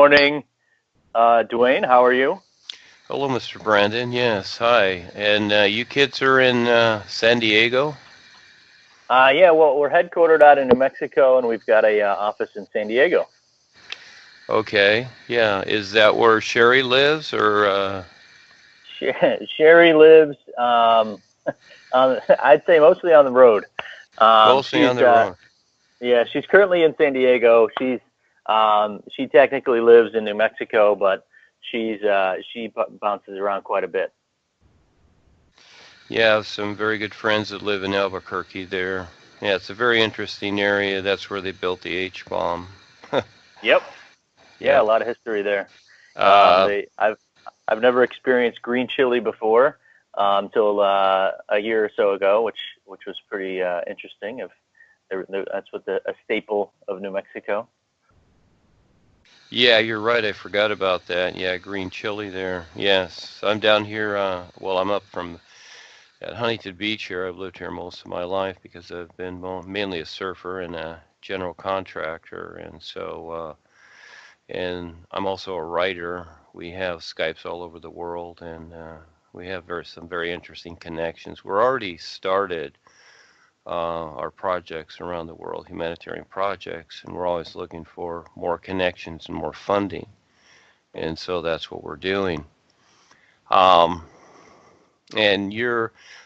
morning, Duane. How are you? Hello, Mr. Brenden. Yes, hi. And you kids are in San Diego? Yeah, well, we're headquartered out in New Mexico, and we've got a office in San Diego. Okay. Yeah. Is that where Sherry lives, or Sherry lives, I'd say mostly on the road. mostly on the road? Yeah, she's currently in San Diego. She technically lives in New Mexico, but she bounces around quite a bit. Yeah, I have some very good friends that live in Albuquerque there. Yeah, it's a very interesting area. That's where they built the H bomb. Yep. Yeah, a Yep. lot of history there. Uh, I've never experienced green chili before until a year or so ago, which was pretty interesting. That's what a staple of New Mexico. yeah, you're right. I forgot about that. Yeah, green chili there. Yes, I'm down here. Well, I'm up from at Huntington Beach here. I've lived here most of my life because I've been mainly a surfer and a general contractor, and I'm also a writer. We have Skypes all over the world, and we have some very interesting connections. We're already started our projects around the world, humanitarian projects, and we're always looking for more connections and more funding, and so that's what we're doing. Um, And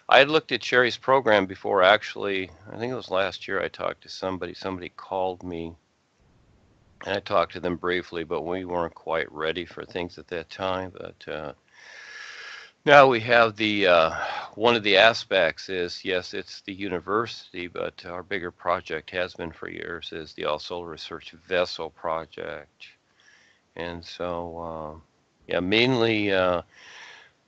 I had looked at Sherry's program before, actually. I think it was last year I talked to somebody. Somebody called me, and I talked to them briefly, but we weren't quite ready for things at that time. But now we have one of the aspects is, yes, it's the university, but our bigger project has been for years, is the All Solar Research Vessel Project. And so, yeah, mainly.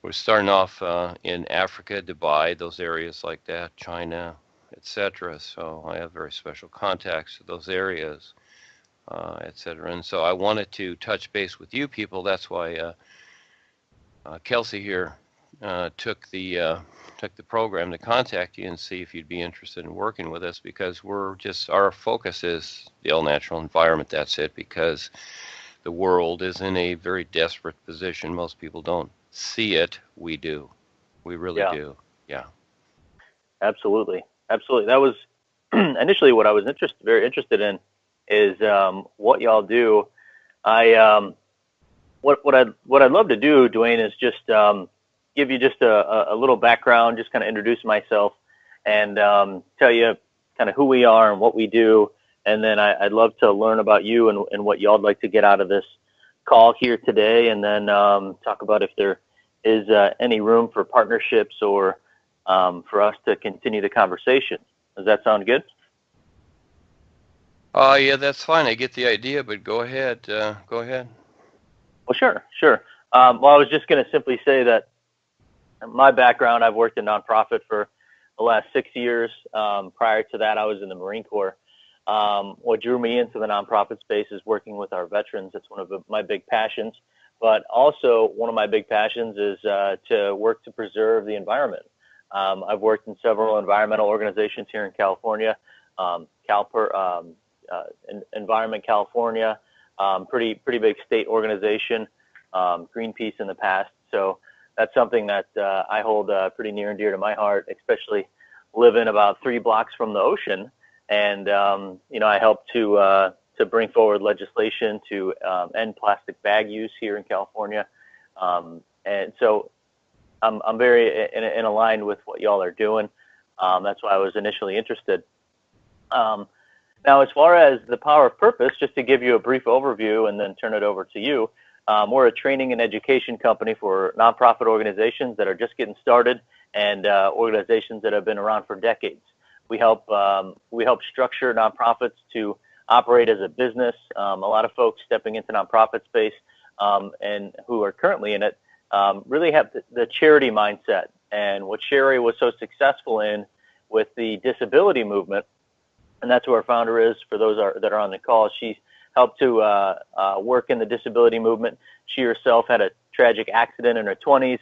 We're starting off in Africa, Dubai, those areas like that, China, etc. So I have very special contacts to those areas, etc. And so I wanted to touch base with you people. That's why Kelsey here took the program to contact you and see if you'd be interested in working with us, because our focus is the all natural environment. That's it, because the world is in a very desperate position. Most people don't see it. We do. We really Yeah, do. Yeah. absolutely, absolutely. That was initially what I was very interested in is what y'all do. I what I'd love to do, Duane, is just give you just a little background, just kind of introduce myself, and tell you kind of who we are and what we do, and then I'd love to learn about you and what y'all'd like to get out of this call here today, and then talk about if there is any room for partnerships or for us to continue the conversation. Does that sound good? Yeah, that's fine. I get the idea, but go ahead. Go ahead. Well, sure, sure. Well, I was just going to simply say that my background, I've worked in nonprofit for the last 6 years. Prior to that, I was in the Marine Corps. What drew me into the nonprofit space is working with our veterans. It's one of my big passions. But also, one of my big passions is to work to preserve the environment. I've worked in several environmental organizations here in California, Environment California, pretty big state organization, Greenpeace in the past. So that's something that I hold pretty near and dear to my heart, especially living about 3 blocks from the ocean. And I help to bring forward legislation to end plastic bag use here in California. And so I'm very in aligned with what y'all are doing. That's why I was initially interested. Now, as far as the power of purpose, just to give you a brief overview and then turn it over to you, we're a training and education company for nonprofit organizations that are just getting started and organizations that have been around for decades. We help structure nonprofits to operate as a business. A lot of folks stepping into nonprofit space and who are currently in it really have the charity mindset. And what Sherry was so successful in with the disability movement, and that's who our founder is. For those that are on the call, she helped to work in the disability movement. She herself had a tragic accident in her 20s,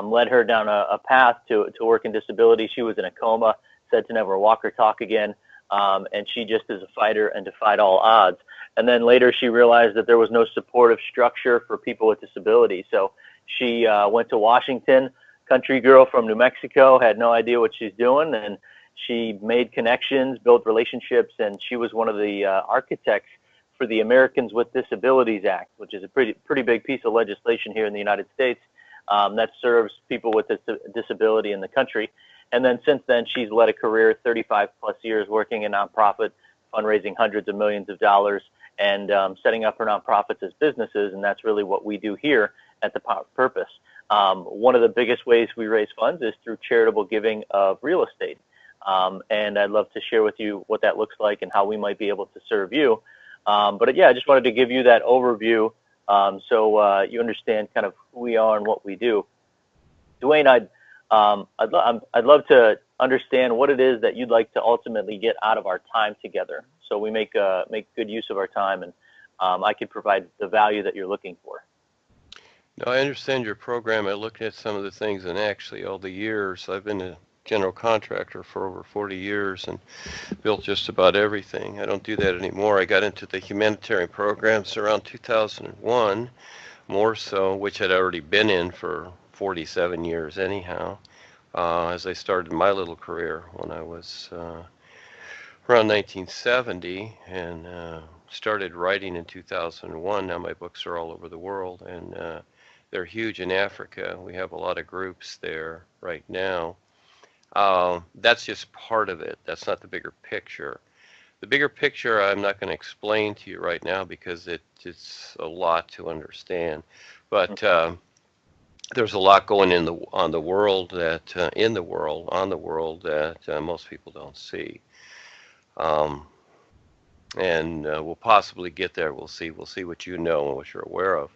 led her down a path to work in disability. She was in a coma, said to never walk or talk again. and she just is a fighter and defied all odds. And then later she realized that there was no supportive structure for people with disabilities. So she went to Washington, country girl from New Mexico, had no idea what she's doing, and she made connections, built relationships, and she was one of the architects for the Americans with Disabilities Act, which is a pretty big piece of legislation here in the United States that serves people with disability in the country. And then since then, she's led a career, 35 plus years, working in nonprofit, fundraising hundreds of millions of dollars, and setting up her nonprofits as businesses. And that's really what we do here at the Purpose. One of the biggest ways we raise funds is through charitable giving of real estate. And I'd love to share with you what that looks like and how we might be able to serve you. But yeah, I just wanted to give you that overview so you understand kind of who we are and what we do. Duane, I'd love to understand what it is that you'd like to ultimately get out of our time together, so we make good use of our time, and I can provide the value that you're looking for. No, I understand your program. I looked at some of the things, and actually all the years I've been a general contractor for over 40 years and built just about everything. I don't do that anymore. I got into the humanitarian programs around 2001, more so, which I'd already been in for 47 years anyhow, as I started my little career when I was around 1970, and started writing in 2001. Now my books are all over the world, and they're huge in Africa. We have a lot of groups there right now. That's just part of it. That's not the bigger picture. The bigger picture I'm not going to explain to you right now because it's a lot to understand. But there's a lot going on the world that most people don't see. And we'll possibly get there. We'll see what you know and what you're aware of.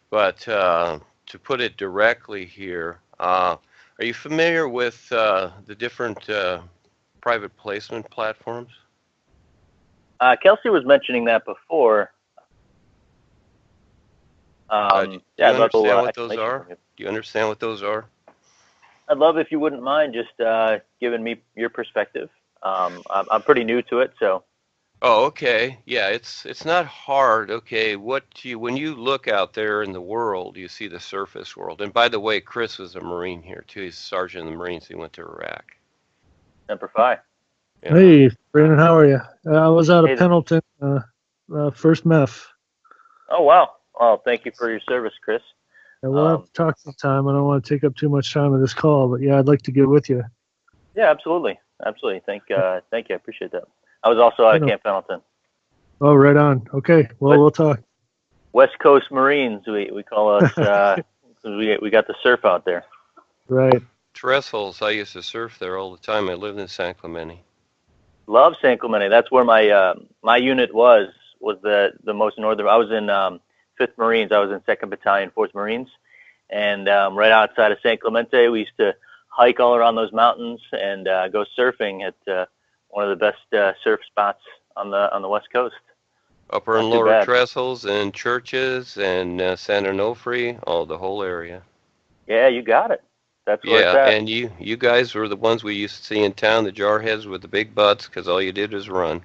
But to put it directly here, are you familiar with the different private placement platforms? Kelsey was mentioning that before. Do you understand what those are? Do you understand what those are? I'd love if you wouldn't mind just giving me your perspective. I'm pretty new to it, so. Oh, okay. Yeah, it's not hard. Okay, when you look out there in the world, you see the surface world. And by the way, Chris was a Marine here too. He's a sergeant in the Marines. He went to Iraq. Semper Fi. Yeah. Hey, Brenden, how are you? I was out of Pendleton, first MEF. Oh, wow. Well, thank you for your service, Chris. Yeah, we'll have to talk sometime. I don't want to take up too much time on this call, but yeah, I'd like to get with you. Yeah, absolutely. Absolutely. Thank you. I appreciate that. I was also out of Camp Pendleton. Oh, right on. Okay. Well, we'll talk. West Coast Marines, we call us. we got the surf out there. Right. Trestles. I used to surf there all the time. I lived in San Clemente. Love San Clemente. That's where my unit was the most northern. I was in 5th Marines. I was in 2nd Battalion, 4th Marines, and right outside of San Clemente, we used to hike all around those mountains and go surfing at one of the best surf spots on the West Coast. Upper and lower Trestles and churches and San Onofre, the whole area. Yeah, you got it. That's where it's at. And you guys were the ones we used to see in town, the jarheads with the big butts, because all you did was run.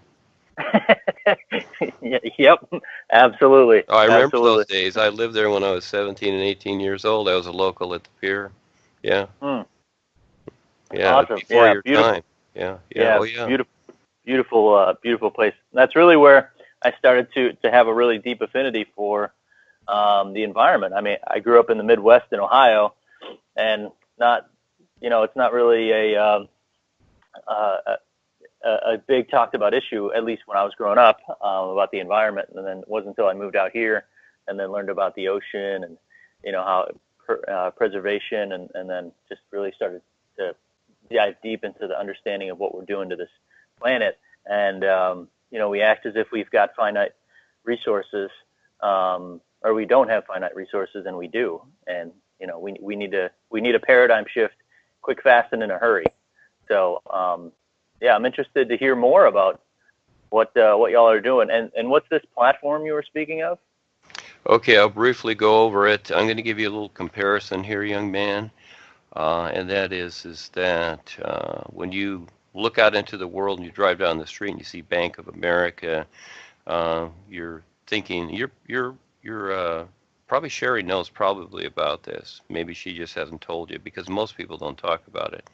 Yep, absolutely. Oh, I remember those days. I lived there when I was 17 and 18 years old. I was a local at the pier. Yeah. Yeah, awesome. Before your time. Yeah. Oh, yeah. Beautiful place. That's really where I started to have a really deep affinity for the environment. I mean, I grew up in the Midwest in Ohio, and it's not really a big talked about issue, at least when I was growing up, about the environment. And then it wasn't until I moved out here and then learned about the ocean and how preservation, and then just really started to dive deep into the understanding of what we're doing to this planet. And we act as if we've got finite resources, or we don't have finite resources, and we do. And we need a paradigm shift, quick, fast, and in a hurry. So I'm interested to hear more about what y'all are doing. And what's this platform you were speaking of? Okay, I'll briefly go over it. I'm going to give you a little comparison here, young man. And that is that when you look out into the world and you drive down the street and you see Bank of America, you're thinking you're probably Sherry knows probably about this. Maybe she just hasn't told you because most people don't talk about it.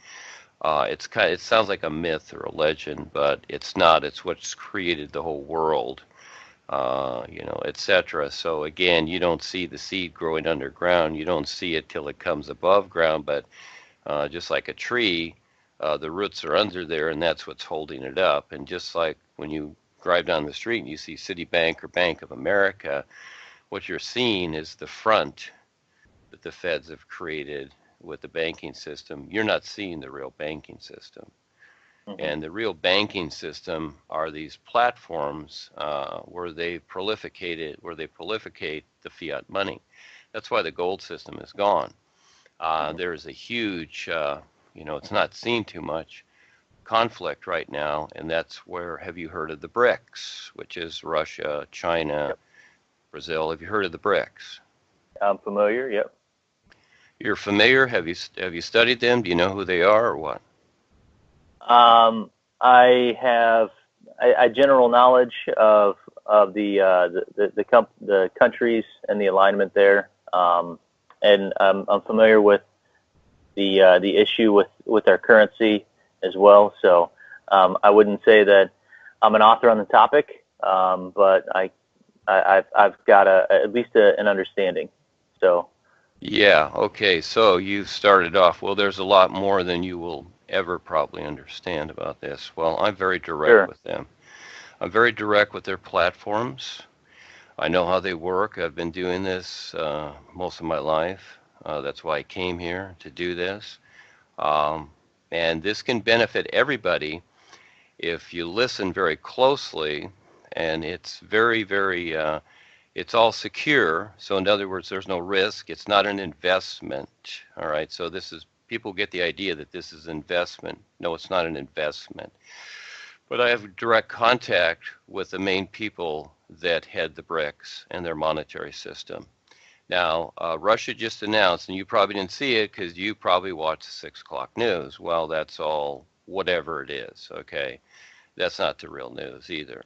It sounds like a myth or a legend, but it's not. It's what's created the whole world, etc. So again, you don't see the seed growing underground. You don't see it till it comes above ground. But just like a tree, the roots are under there, and that's what's holding it up. And just like when you drive down the street and you see Citibank or Bank of America, what you're seeing is the front that the feds have created with the banking system. You're not seeing the real banking system. Mm-hmm. And the real banking system are these platforms where they prolificate the fiat money. That's why the gold system is gone. There's a huge, it's not seen too much, conflict right now, and that's where, have you heard of the BRICS, which is Russia, China, yep. Brazil? Have you heard of the BRICS? I'm familiar, yep. You're familiar? Have you studied them? Do you know who they are or what? I have a general knowledge of the countries and the alignment there, and I'm familiar with the issue with our currency as well. So I wouldn't say that I'm an author on the topic, but I've got at least an understanding. So. Yeah, okay, so you started off, well, there's a lot more than you will ever probably understand about this. Well, I'm very direct with them. I'm very direct with their platforms. I know how they work. I've been doing this most of my life. That's why I came here to do this. And this can benefit everybody if you listen very closely, and it's very, very... it's all secure, so in other words, there's no risk. It's not an investment, all right? So people get the idea that this is investment. No, it's not an investment. But I have direct contact with the main people that head the BRICS and their monetary system. Now, Russia just announced, and you probably didn't see it because you probably watched the 6 o'clock news. Well, that's all whatever it is, okay? That's not the real news either.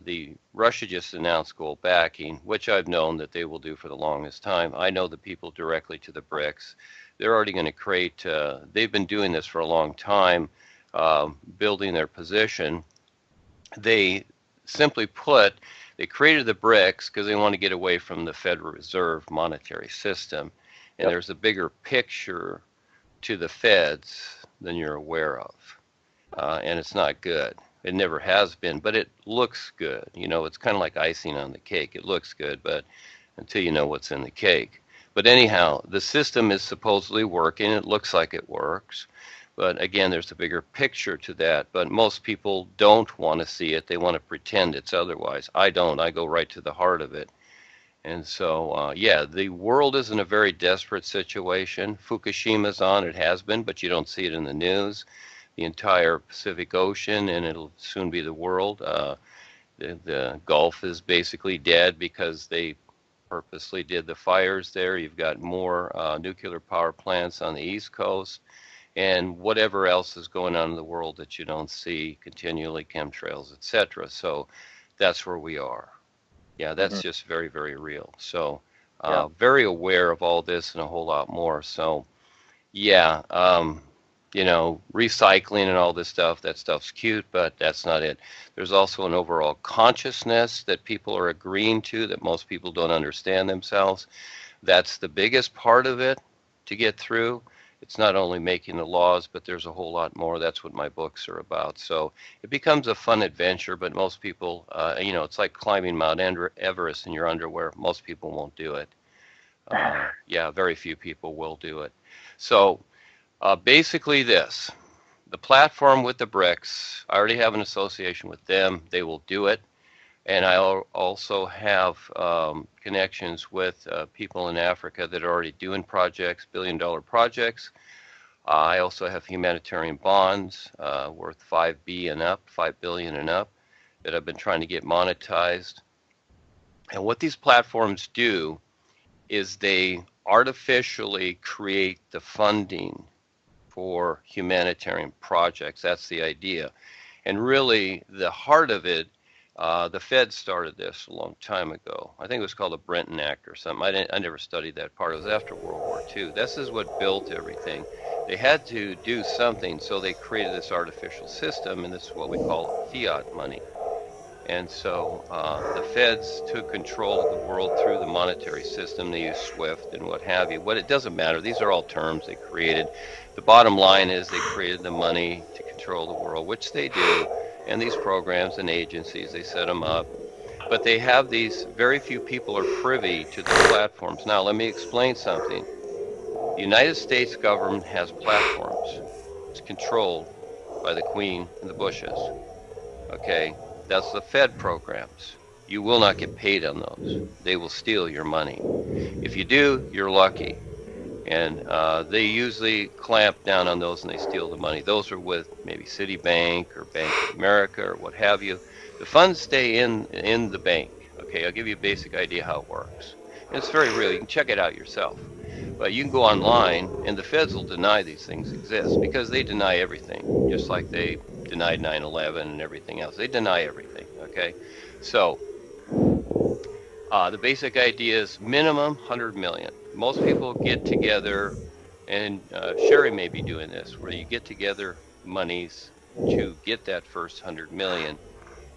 The Russia just announced gold backing, which I've known that they will do for the longest time. I know the people directly to the BRICS. They're already going to create, they've been doing this for a long time, building their position. They simply put, they created the BRICS because they want to get away from the Federal Reserve monetary system. And there's a bigger picture to the feds than you're aware of. And it's not good. It never has been, but it looks good. It's kind of like icing on the cake. It looks good, but until you know what's in the cake. But anyhow, the system is supposedly working. It looks like it works. But again, there's a bigger picture to that. But most people don't want to see it. They want to pretend it's otherwise. I don't. I go right to the heart of it. And so, the world is in a very desperate situation. Fukushima's on. It has been, but you don't see it in the news. The entire Pacific Ocean, and it'll soon be the world. The Gulf is basically dead because they purposely did the fires there. You've got more nuclear power plants on the East Coast, and whatever else is going on in the world that you don't see continually, chemtrails, etc. So that's where we are. Yeah, that's just very, very real. So very aware of all this and a whole lot more. So recycling and all this stuff, that stuff's cute, but that's not it. There's also an overall consciousness that people are agreeing to that most people don't understand themselves. That's the biggest part of it to get through. It's not only making the laws, but there's a whole lot more. That's what my books are about. So it becomes a fun adventure, but most people, it's like climbing Mount Everest in your underwear. Most people won't do it. Very few people will do it. So basically this, the platform with the BRICS, I already have an association with them. They will do it. And I also have connections with people in Africa that are already doing projects, billion-dollar projects. I also have humanitarian bonds worth $5 billion and up that I've been trying to get monetized. And what these platforms do is they artificially create the funding for humanitarian projects. That's the idea. And really, the heart of it, the Fed started this a long time ago. I think it was called the Brenden Act or something. I never studied that part. It was after World War II. This is what built everything. They had to do something, so they created this artificial system, and this is what we call fiat money. And so the Feds took control of the world through the monetary system. They use SWIFT and what have you. But it doesn't matter. These are all terms they created. The bottom line is they created the money to control the world, which they do. And these programs and agencies, they set them up. But they have these, very few people are privy to the platforms. Now, let me explain something. The United States government has platforms. It's controlled by the Queen and the Bushes. Okay? That's the Fed programs. You will not get paid on those. They will steal your money. If you do, you're lucky. And they usually clamp down on those and they steal the money. Those are with maybe Citibank or Bank of America or what have you. The funds stay in the bank. Okay, I'll give you a basic idea how it works. And it's very real. You can check it out yourself. But you can go online and the Feds will deny these things exist because they deny everything, just like they denied 9/11 and everything else. They deny everything, okay? So the basic idea is minimum 100 million. Most people get together, and Sherry may be doing this, where you get together monies to get that first 100 million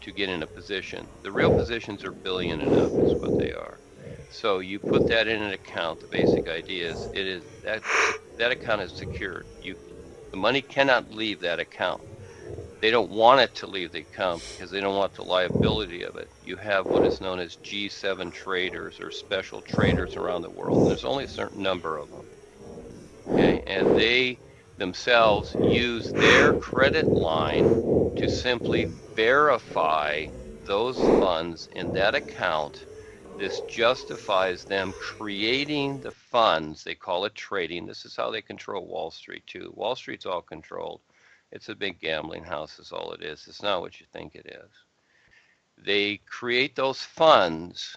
to get in a position. The real positions are billion and up is what they are. So you put that in an account. The basic idea is that account is secured. The money cannot leave that account. They don't want it to leave the account because they don't want the liability of it. You have what is known as G7 traders or special traders around the world. And there's only a certain number of them. Okay, and they themselves use their credit line to simply verify those funds in that account. This justifies them creating the funds. They call it trading. This is how they control Wall Street too. Wall Street's all controlled. It's a big gambling house is all it is. It's not what you think it is. They create those funds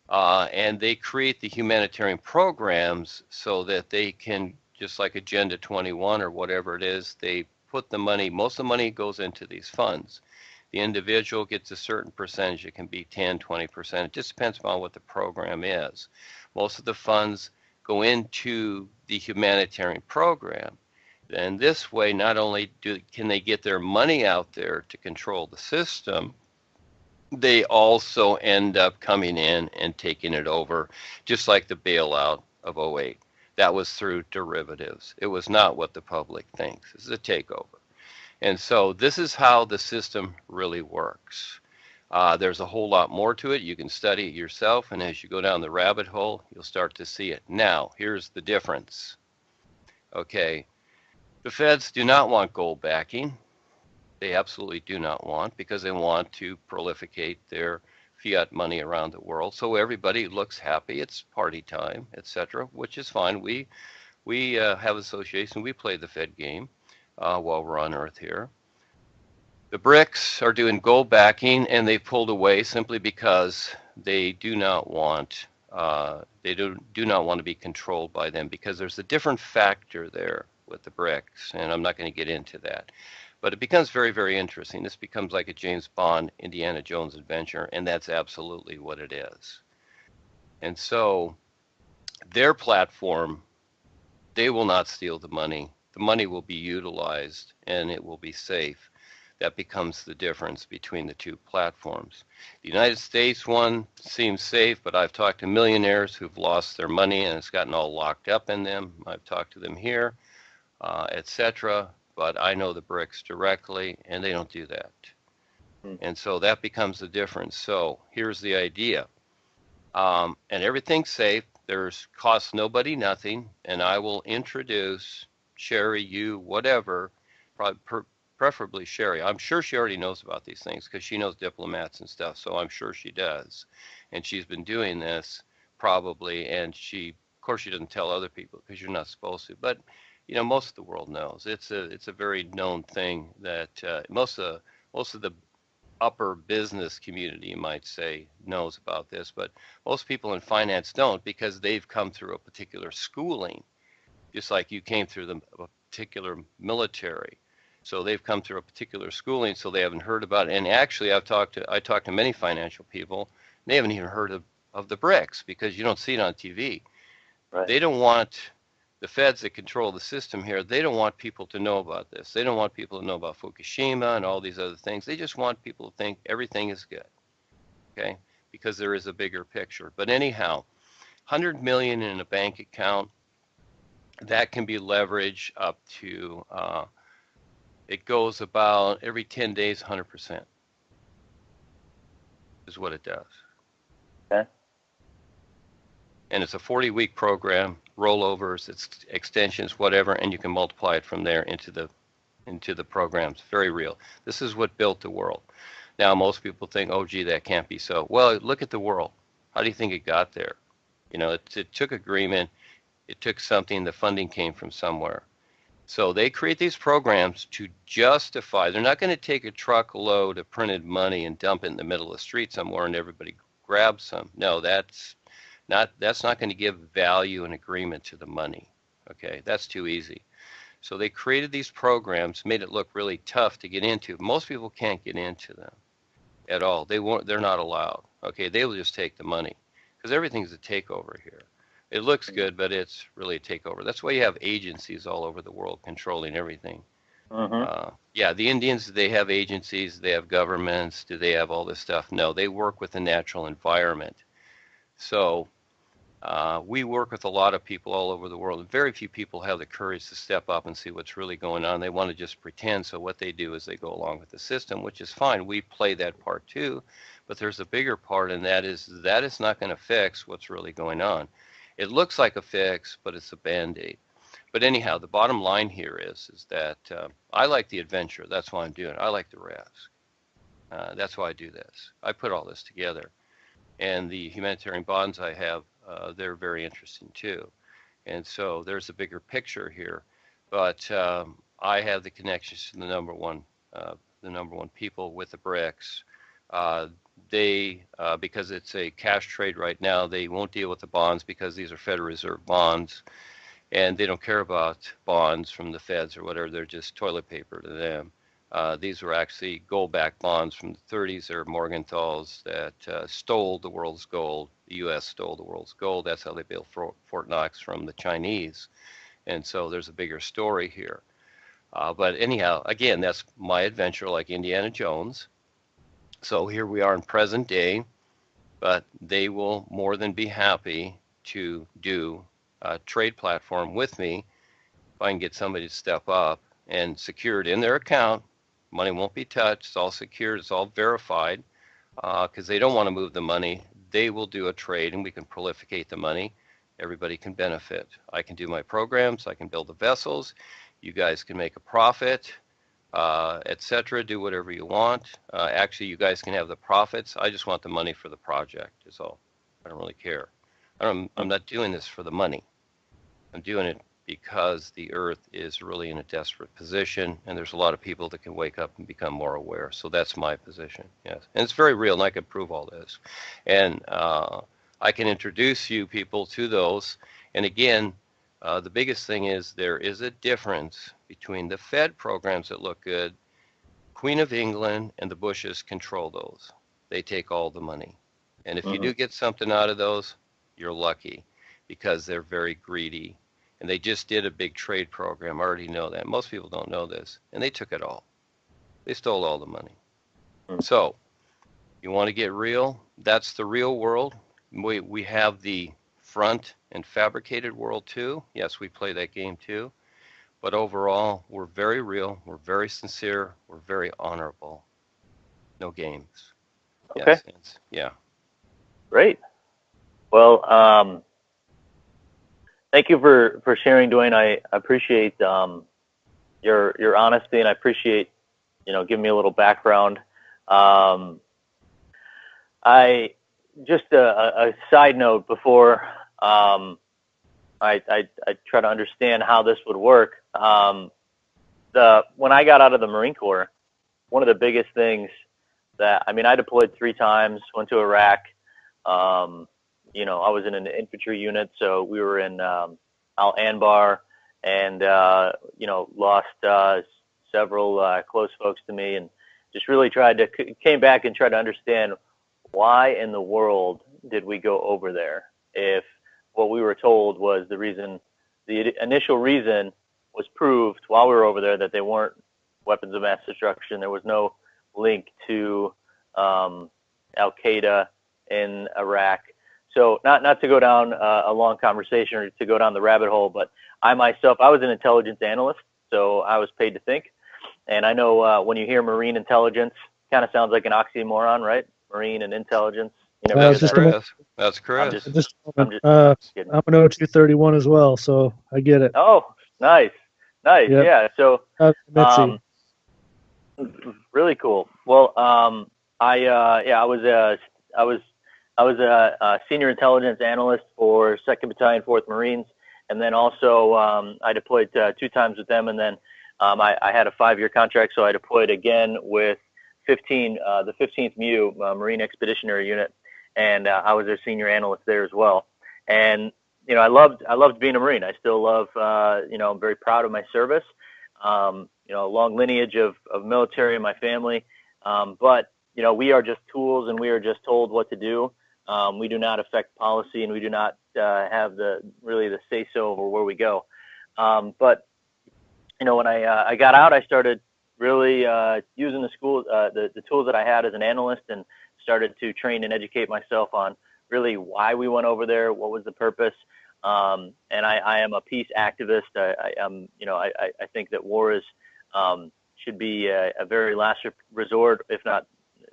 and they create the humanitarian programs so that they can, just like Agenda 21 or whatever it is, they put the money, most of the money goes into these funds. The individual gets a certain percentage. It can be 10, 20%. It just depends upon what the program is. Most of the funds go into the humanitarian program. And this way, not only can they get their money out there to control the system, they also end up coming in and taking it over, just like the bailout of 08. That was through derivatives. It was not what the public thinks. This is a takeover. And so this is how the system really works. There's a whole lot more to it. You can study it yourself, and as you go down the rabbit hole, you'll start to see it. Now, here's the difference. Okay, the Feds do not want gold backing. They absolutely do not want, because they want to proliferate their fiat money around the world. So everybody looks happy. It's party time, etc., which is fine. We have association. We play the Fed game while we're on Earth here. The BRICS are doing gold backing, and they pulled away simply because they do not want do not want to be controlled by them, because there's a different factor there with the BRICS, and I'm not going to get into that. But it becomes very, very interesting. This becomes like a James Bond, Indiana Jones adventure, and that's absolutely what it is. And so their platform, they will not steal the money. The money will be utilized, and it will be safe. That becomes the difference between the two platforms. The United States one seems safe, but I've talked to millionaires who've lost their money and it's gotten all locked up in them. I've talked to them here, etc. But I know the BRICS directly, and they don't do that. And so that becomes the difference. So here's the idea. And everything's safe. There's costs nobody nothing, and I will introduce Sherry, you, whatever, preferably Sherry. I'm sure she already knows about these things because she knows diplomats and stuff, so I'm sure she does. And she's been doing this probably, and of course she doesn't tell other people because you're not supposed to, but you know, most of the world knows. It's a very known thing that most of the upper business community, you might say, knows about this, but most people in finance don't, because they've come through a particular schooling, just like you came through a particular military. So they've come through a particular schooling, so they haven't heard about it. And actually, I talked to many financial people. They haven't even heard of the BRICS because you don't see it on TV. Right. They don't want the feds that control the system here. They don't want people to know about this. They don't want people to know about Fukushima and all these other things. They just want people to think everything is good, okay? Because there is a bigger picture. But anyhow, 100 million in a bank account, that can be leveraged up to, it goes about every 10 days, 100% is what it does. Okay. And it's a 40-week program, rollovers, it's extensions, whatever, and you can multiply it from there into the programs. Very real. This is what built the world. Now, most people think, oh, gee, that can't be so. Well, look at the world. How do you think it got there? You know, it took agreement. It took something. The funding came from somewhere. So they create these programs to justify. They're not going to take a truckload of printed money and dump it in the middle of the street somewhere and everybody grabs some. No, that's not going to give value and agreement to the money. Okay, that's too easy. So they created these programs, made it look really tough to get into. Most people can't get into them at all. They're not allowed. Okay, they will just take the money because everything's a takeover here. It looks good, but it's really a takeover. That's why you have agencies all over the world controlling everything. Yeah, the Indians, they have agencies, they have governments, do they have all this stuff? No, they work with the natural environment. So we work with a lot of people all over the world. Very few people have the courage to step up and see what's really going on. They want to just pretend. So what they do is they go along with the system, which is fine. We play that part too. But there's a bigger part, and that is not going to fix what's really going on. It looks like a fix, but it's a Band-Aid. But anyhow, the bottom line here is that I like the adventure. That's why I'm doing it. I like the risk. That's why I do this. I put all this together. And the humanitarian bonds I have, they're very interesting too. And so there's a bigger picture here. But I have the connections to the number one people with the BRICS. Because it's a cash trade right now, they won't deal with the bonds because these are Federal Reserve bonds, and they don't care about bonds from the feds or whatever. They're just toilet paper to them. These were actually gold-backed bonds from the 30s. They're Morgenthals that stole the world's gold. The U.S. stole the world's gold. That's how they built Fort Knox from the Chinese. And so there's a bigger story here. But anyhow, again, that's my adventure like Indiana Jones. So here we are in present day, but they will more than be happy to do a trade platform with me if I can get somebody to step up and secure it in their account. Money won't be touched. It's all secured. It's all verified because they don't want to move the money. They will do a trade and we can prolificate the money. Everybody can benefit. I can do my programs. I can build the vessels. You guys can make a profit. Etc. Do whatever you want. Actually, you guys can have the profits. I just want the money for the project is all. I don't really care. I'm not doing this for the money. I'm doing it because the earth is really in a desperate position, and there's a lot of people that can wake up and become more aware. So that's my position, yes. And it's very real, and I can prove all this. And I can introduce you people to those. And again, the biggest thing is there is a difference between the Fed programs that look good. Queen of England and the Bushes control those. They take all the money. And if you do get something out of those, you're lucky because they're very greedy. And they just did a big trade program. I already know that. Most people don't know this. And they took it all. They stole all the money. So you want to get real? That's the real world. We have the front and fabricated world too. Yes, we play that game too. But overall, we're very real. We're very sincere. We're very honorable. No games. Okay. Yes, yeah. Great. Well, thank you for sharing, Duane. I appreciate your honesty, and I appreciate giving me a little background. I just a side note before I try to understand how this would work. When I got out of the Marine Corps, one of the biggest things I deployed 3 times, went to Iraq. I was in an infantry unit, so we were in Al Anbar and lost several close folks to me, and just really came back and tried to understand why in the world did we go over there if what we were told was the initial reason was proved while we were over there that they weren't weapons of mass destruction. There was no link to Al-Qaeda in Iraq. So not to go down a long conversation or to go down the rabbit hole, but I was an intelligence analyst, so I was paid to think. And I know when you hear marine intelligence, kind of sounds like an oxymoron, right? Marine and intelligence. You never hear that. That's Chris. I'm just kidding. I'm an O231 as well, so I get it. Oh, nice. Yep. Yeah. So, really cool. Well, I was a senior intelligence analyst for 2nd Battalion, 4th Marines, and then also I deployed 2 times with them, and then I had a 5-year contract, so I deployed again with the 15th MU Marine Expeditionary Unit, and I was their senior analyst there as well. And I loved being a Marine. I still love. I'm very proud of my service. Long lineage of military in my family, but we are just tools, and we are just told what to do. We do not affect policy, and we do not have the say-so over where we go. But when I got out, I started really using the tools that I had as an analyst, and started to train and educate myself on really why we went over there, what was the purpose. And I am a peace activist. I think that war should be a very last resort, if not,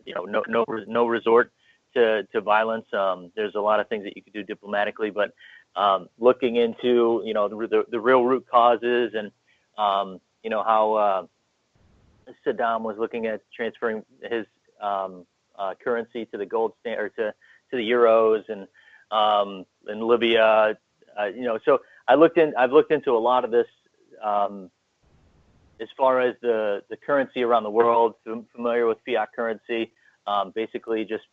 no resort to violence. There's a lot of things that you could do diplomatically, but looking into the real root causes, and how Saddam was looking at transferring his currency to the gold standard, or to the euros, and in Libya. So I've looked into a lot of this as far as the currency around the world. Familiar with fiat currency, basically just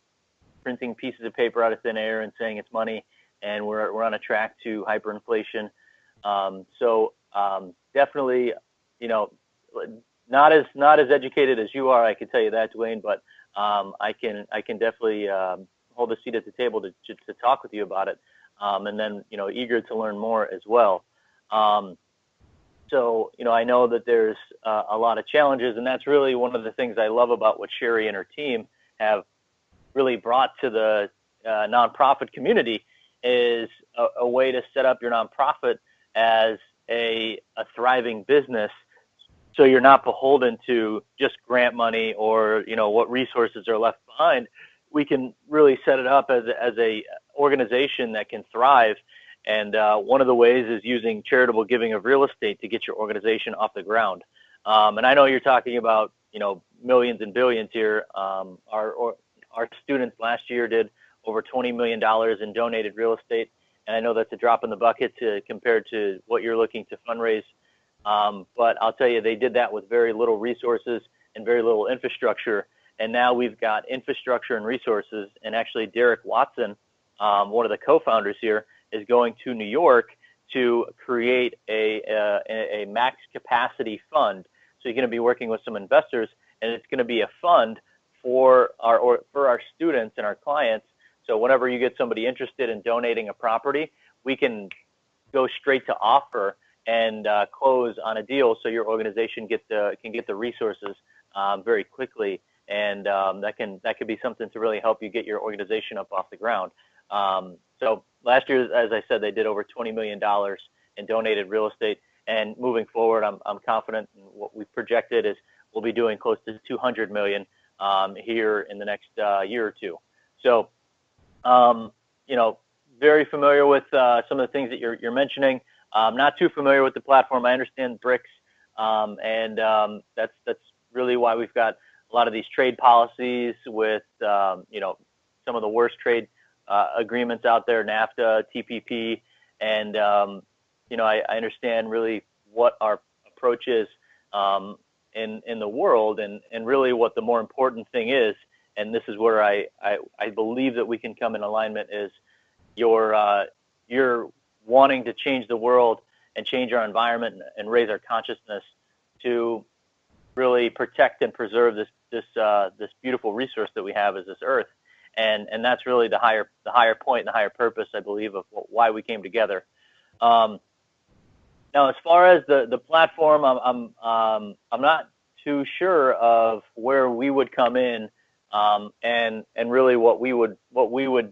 printing pieces of paper out of thin air and saying it's money, and we're on a track to hyperinflation. So definitely, not as educated as you are, I can tell you that, Duane, but I can definitely hold a seat at the table to talk with you about it, and then eager to learn more as well. So I know that there's a lot of challenges, and that's really one of the things I love about what Sherry and her team have really brought to the nonprofit community, is a way to set up your nonprofit as a thriving business, so you're not beholden to just grant money or what resources are left behind. We can really set it up as a organization that can thrive, and one of the ways is using charitable giving of real estate to get your organization off the ground. And I know you're talking about millions and billions here. Our students last year did over $20 million in donated real estate, and I know that's a drop in the bucket compared to what you're looking to fundraise. But I'll tell you, they did that with very little resources and very little infrastructure. And now we've got infrastructure and resources. And actually, Derek Watson, one of the co-founders here, is going to New York to create a max capacity fund. So you're going to be working with some investors, and it's going to be a fund for our students and our clients. So whenever you get somebody interested in donating a property, we can go straight to offer and close on a deal, so your organization can get the resources very quickly, and that could be something to really help you get your organization up off the ground. So last year, as I said, they did over $20 million in donated real estate, and moving forward, I'm confident in what we've projected is we'll be doing close to $200 million here in the next year or two. So, very familiar with some of the things that you're mentioning. Not too familiar with the platform. I understand BRICS, and that's really why we've got a lot of these trade policies with some of the worst trade agreements out there, NAFTA, TPP, and I understand really what our approach is in the world, and really what the more important thing is, and this is where I believe that we can come in alignment, is you're wanting to change the world and change our environment and raise our consciousness to really protect and preserve this beautiful resource that we have as this earth. And that's really the higher point and the higher purpose, I believe, of why we came together. Now, as far as the platform, I'm not too sure of where we would come in, and really what we would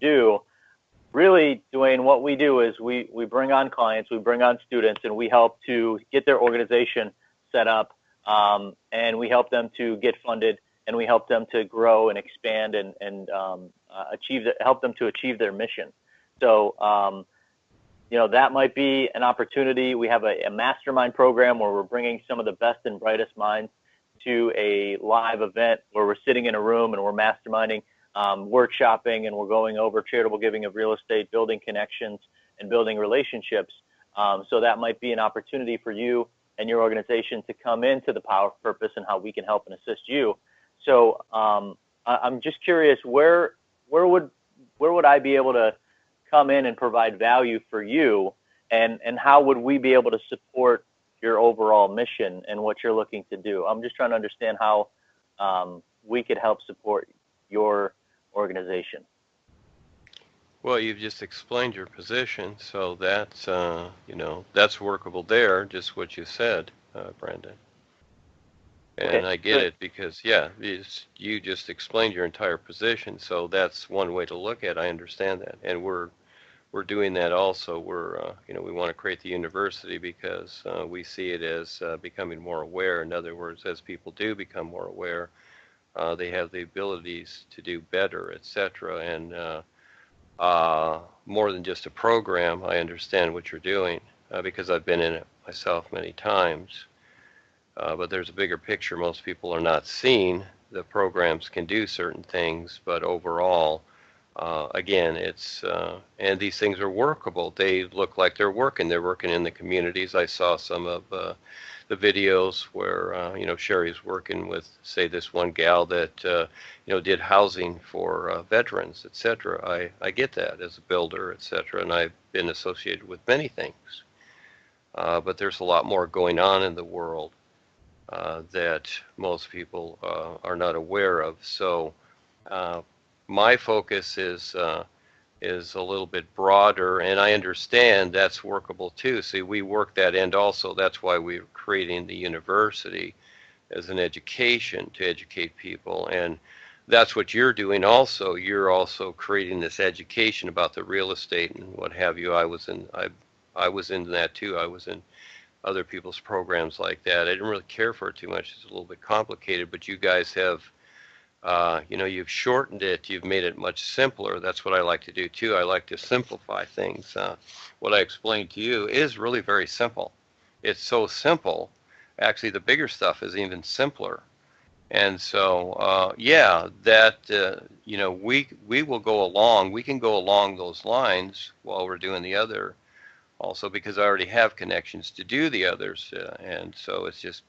do. Really, Duane, what we do is we bring on clients, we bring on students, and we help to get their organization set up, and we help them to get funded, and we help them to grow and expand and help them to achieve their mission. So, that might be an opportunity. We have a mastermind program where we're bringing some of the best and brightest minds to a live event where we're sitting in a room and we're masterminding, workshopping, and we're going over charitable giving of real estate, building connections, and building relationships. So that might be an opportunity for you and your organization to come into the power of purpose and how we can help and assist you. So I'm just curious, where would I be able to come in and provide value for you, and how would we be able to support your overall mission and what you're looking to do? I'm just trying to understand how we could help support your organization. Well, you've just explained your position, so that's that's workable there. Just what you said, Brenden. And Okay, I get it because you just explained your entire position, so that's one way to look at it. I understand that, and we're doing that also. We're we want to create the university because we see it as becoming more aware. In other words, as people do become more aware, they have the abilities to do better, etc. And more than just a program, I understand what you're doing because I've been in it myself many times. But there's a bigger picture most people are not seeing. The programs can do certain things, but overall, again, it's and these things are workable. They look like they're working. They're working in the communities. I saw some of the videos where Sherry's working with, say, this one gal that did housing for veterans, etc. I get that as a builder, etc. And I've been associated with many things, but there's a lot more going on in the world that most people are not aware of. So my focus is a little bit broader, and I understand that's workable too. See, we work that end also. That's why we're creating the university as an education to educate people, and that's what you're doing also. You're also creating this education about the real estate and what have you. I was in that too. I was in other people's programs like that. I didn't really care for it too much. It's a little bit complicated, but you guys have, you've shortened it. You've made it much simpler. That's what I like to do too. I like to simplify things. What I explained to you is really very simple. It's so simple. Actually, the bigger stuff is even simpler. And so, we will go along. We can go along those lines while we're doing the other. Also, because I already have connections to do the others, and so it's just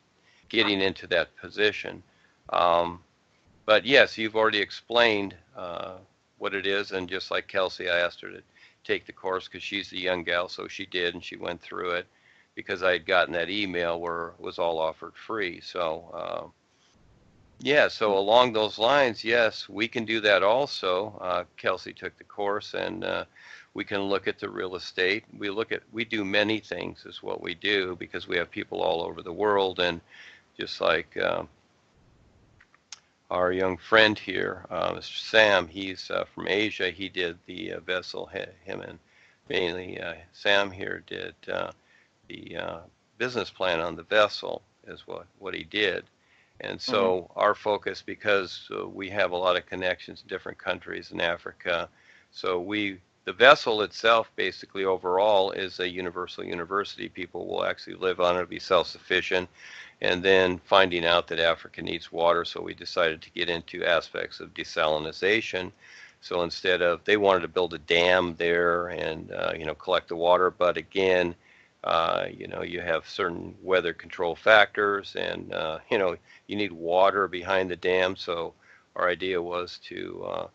getting into that position. But yes, you've already explained what it is, and just like Kelsey, I asked her to take the course because she's a young gal, so she did, and she went through it because I had gotten that email where it was all offered free. So so along those lines, yes, we can do that also. Kelsey took the course, and we can look at the real estate. We do many things is what we do because we have people all over the world. And just like our young friend here, Mr. Sam, he's from Asia. He did the vessel, him and mainly Sam here did the business plan on the vessel is what he did. And so our focus, because we have a lot of connections in different countries in Africa, so the vessel itself, basically overall, is a universal university. People will actually live on it, be self-sufficient, and then finding out that Africa needs water, so we decided to get into aspects of desalinization. So instead of, they wanted to build a dam there and collect the water, but again, you have certain weather control factors, and you need water behind the dam. So our idea was to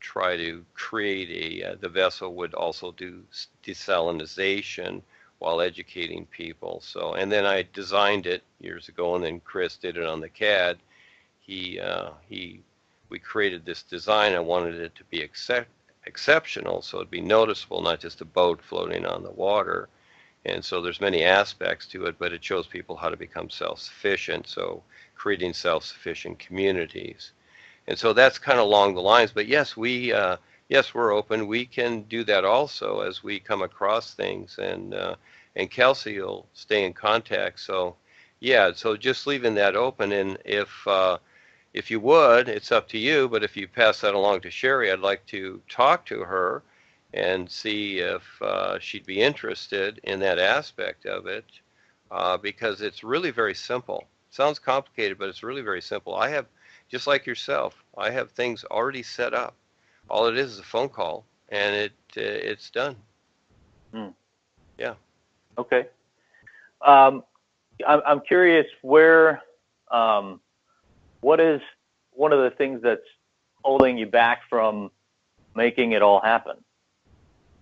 try to create the vessel would also do desalinization while educating people. So, and then I designed it years ago, and then Chris did it on the CAD. We created this design. I wanted it to be exceptional, so it'd be noticeable, not just a boat floating on the water. And so there's many aspects to it, but it shows people how to become self-sufficient, so creating self-sufficient communities. And so that's kind of along the lines. But yes, yes, we're open. We can do that also as we come across things, and Kelsey will stay in contact. So yeah, so just leaving that open. And if you would, it's up to you, but if you pass that along to Sherry, I'd like to talk to her and see if she'd be interested in that aspect of it, because it's really very simple. It sounds complicated, but it's really very simple. I have, just like yourself, I have things already set up. All it is a phone call, and it's done. Yeah. Okay. I'm curious where, what is one of the things that's holding you back from making it all happen?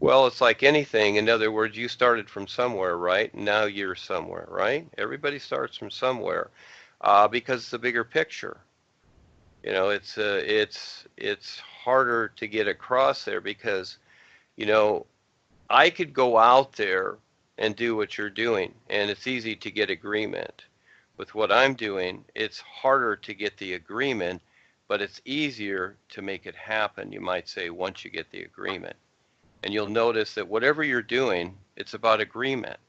Well, it's like anything. In other words, you started from somewhere, right? Now you're somewhere, right? Everybody starts from somewhere, because it's a bigger picture. You know, it's harder to get across there because, you know, I could go out there and do what you're doing, and it's easy to get agreement. With what I'm doing, it's harder to get the agreement, but it's easier to make it happen, you might say, once you get the agreement. And you'll notice that whatever you're doing, it's about agreement.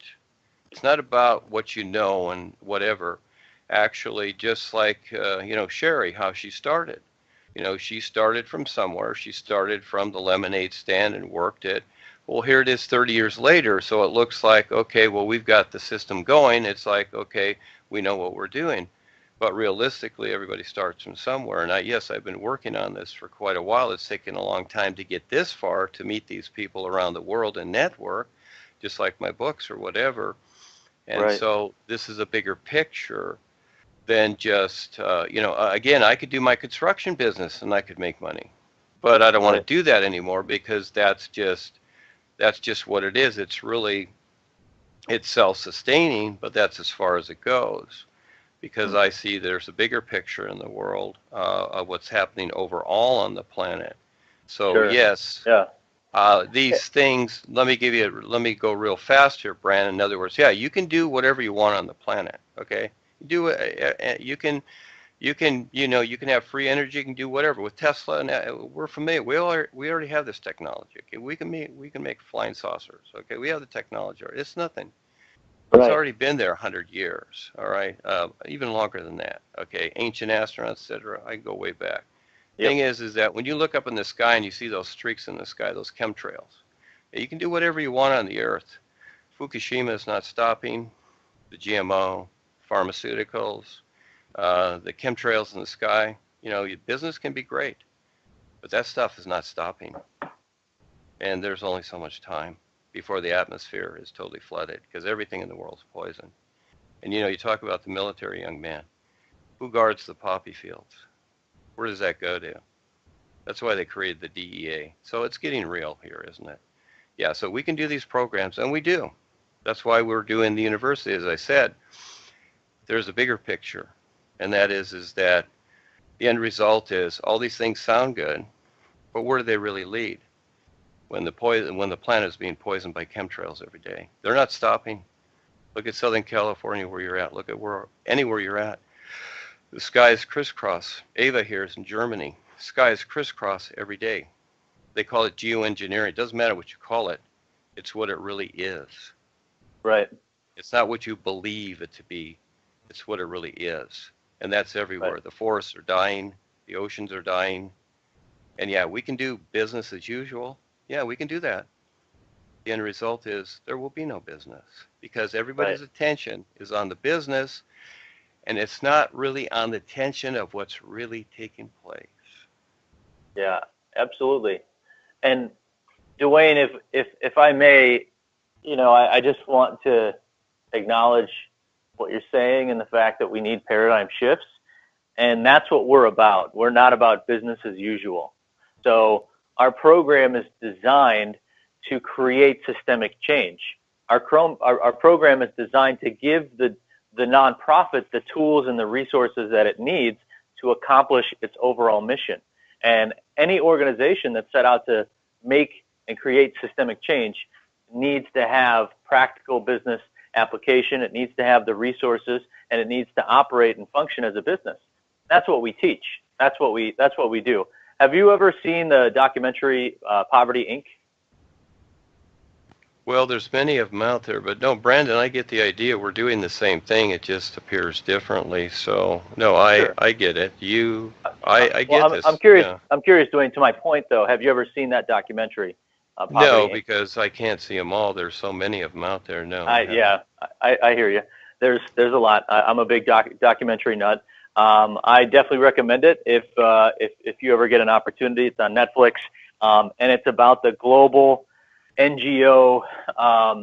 It's not about what you know and whatever. Actually, just like, you know, Sherry, how she started. You know, she started from somewhere. She started from the lemonade stand and worked it. Well, here it is 30 years later, so it looks like, okay, well, we've got the system going. It's like, okay, we know what we're doing. But realistically, everybody starts from somewhere. And yes, I've been working on this for quite a while. It's taken a long time to get this far, to meet these people around the world and network, just like my books or whatever. And Right. so this is a bigger picture than just, you know, again, I could do my construction business and I could make money. But I don't want to do that anymore, because that's just what it is. It's really, it's self-sustaining, but that's as far as it goes. Because I see there's a bigger picture in the world, of what's happening overall on the planet. So Sure. yes, Yeah. these things. Let me go real fast here, Branden. In other words, yeah, you can do whatever you want on the planet. Okay, you can you know, you can have free energy. You can do whatever with Tesla, and we're familiar. We already have this technology. Okay, we can make flying saucers. Okay, we have the technology. It's nothing. It's already been there 100 years, all right, even longer than that. Okay, ancient astronauts, etc. I can go way back. Yep. Thing is that when you look up in the sky and you see those streaks in the sky, those chemtrails, you can do whatever you want on the Earth. Fukushima is not stopping. The GMO, pharmaceuticals, the chemtrails in the sky. You know, your business can be great, but that stuff is not stopping. And there's only so much time before the atmosphere is totally flooded, because everything in the world is poison. And you know, you talk about the military, young man. Who guards the poppy fields? Where does that go to? That's why they created the DEA. So it's getting real here, isn't it? Yeah, so we can do these programs, and we do. That's why we're doing the university. As I said, there's a bigger picture, and that is that the end result is all these things sound good, but where do they really lead? When the planet is being poisoned by chemtrails every day, they're not stopping. Look at Southern California, where you're at. Look at anywhere you're at. The skies crisscross. Ava here is in Germany. Skies crisscross every day. They call it geoengineering. It doesn't matter what you call it. It's what it really is. Right. It's not what you believe it to be. It's what it really is. And that's everywhere. Right. The forests are dying. The oceans are dying. And yeah, we can do business as usual. Yeah, we can do that. The end result is there will be no business, because everybody's attention is on the business, and it's not really on the tension of what's really taking place. Yeah, absolutely. And Duane, if I may, you know, I just want to acknowledge what you're saying and the fact that we need paradigm shifts, and that's what we're about. We're not about business as usual. So our program is designed to create systemic change. our program is designed to give the nonprofit the tools and the resources that it needs to accomplish its overall mission. And any organization that's set out to make and create systemic change needs to have practical business application. It needs to have the resources, and it needs to operate and function as a business. That's what we teach. That's what we do. Have you ever seen the documentary Poverty Inc.? Well, there's many of them out there, but no, Brenden, I get the idea. We're doing the same thing. It just appears differently. So, no, Sure. I get it. I get this. I'm curious. Yeah. I'm curious, Duane. To my point, though, have you ever seen that documentary? No, Poverty Inc.? because I can't see them all. There's so many of them out there. No. I hear you. There's a lot. I'm a big documentary nut. I definitely recommend it if you ever get an opportunity. It's on Netflix, and it's about the global NGO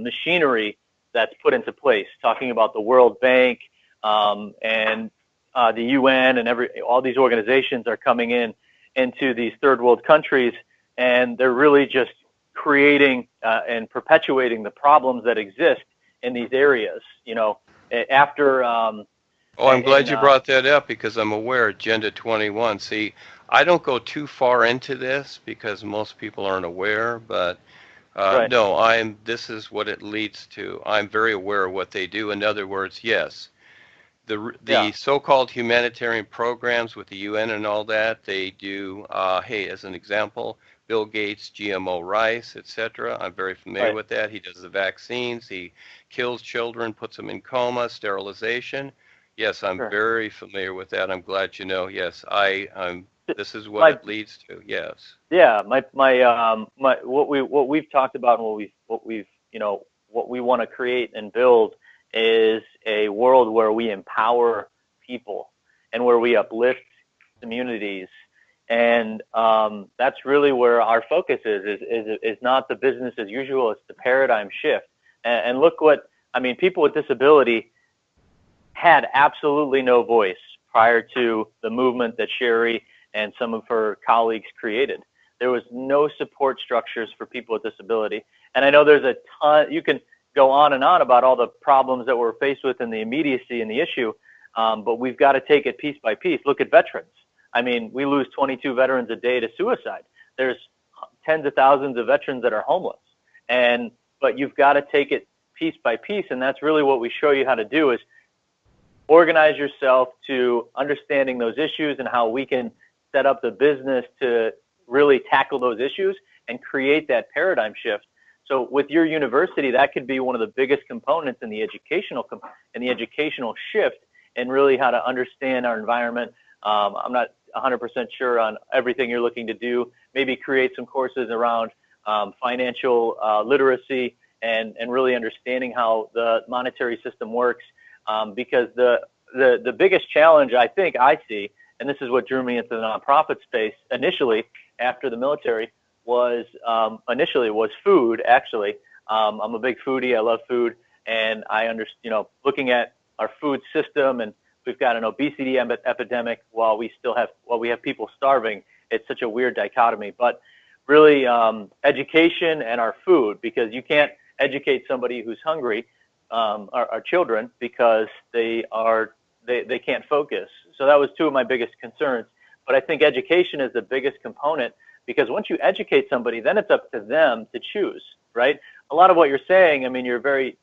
machinery that's put into place, talking about the World Bank and the UN, and all these organizations are coming into these third world countries, and they're really just creating and perpetuating the problems that exist in these areas. You know, after I'm glad you brought that up, because I'm aware Agenda 21. See, I don't go too far into this because most people aren't aware, but right. no, this is what it leads to. I'm very aware of what they do. In other words, yes, the so-called humanitarian programs with the UN and all that, they do, hey, as an example, Bill Gates, GMO rice, etc. I'm very familiar with that. He does the vaccines. He kills children, puts them in coma, sterilization. Yes, I'm very familiar with that. I'm glad you know. Yes, this is what it leads to. Yes. Yeah, what we've talked about, and what we want to create and build is a world where we empower people and where we uplift communities. And that's really where our focus is not the business as usual. It's the paradigm shift. And look people with disability had absolutely no voice prior to the movement that Sherry and some of her colleagues created. There was no support structures for people with disability. And I know there's a ton, you can go on and on about all the problems that we're faced with and the immediacy and the issue, but we've got to take it piece by piece. Look at veterans. I mean, we lose 22 veterans a day to suicide. There's tens of thousands of veterans that are homeless. But you've got to take it piece by piece, and that's really what we show you how to do, is organize yourself to understanding those issues and how we can set up the business to really tackle those issues and create that paradigm shift. So with your university, that could be one of the biggest components in the educational shift, and really how to understand our environment. I'm not 100% sure on everything you're looking to do. Maybe create some courses around financial literacy and really understanding how the monetary system works. Because the biggest challenge I think I see, and this is what drew me into the nonprofit space initially after the military, was food. Actually, I'm a big foodie. I love food, and I understand. Looking at our food system, and we've got an obesity epidemic while we have people starving. It's such a weird dichotomy. But really, education and our food, because you can't educate somebody who's hungry. Our children, because they can't focus. So that was two of my biggest concerns. But I think education is the biggest component, because once you educate somebody, then it's up to them to choose, right? A lot of what you're saying, I mean, you're very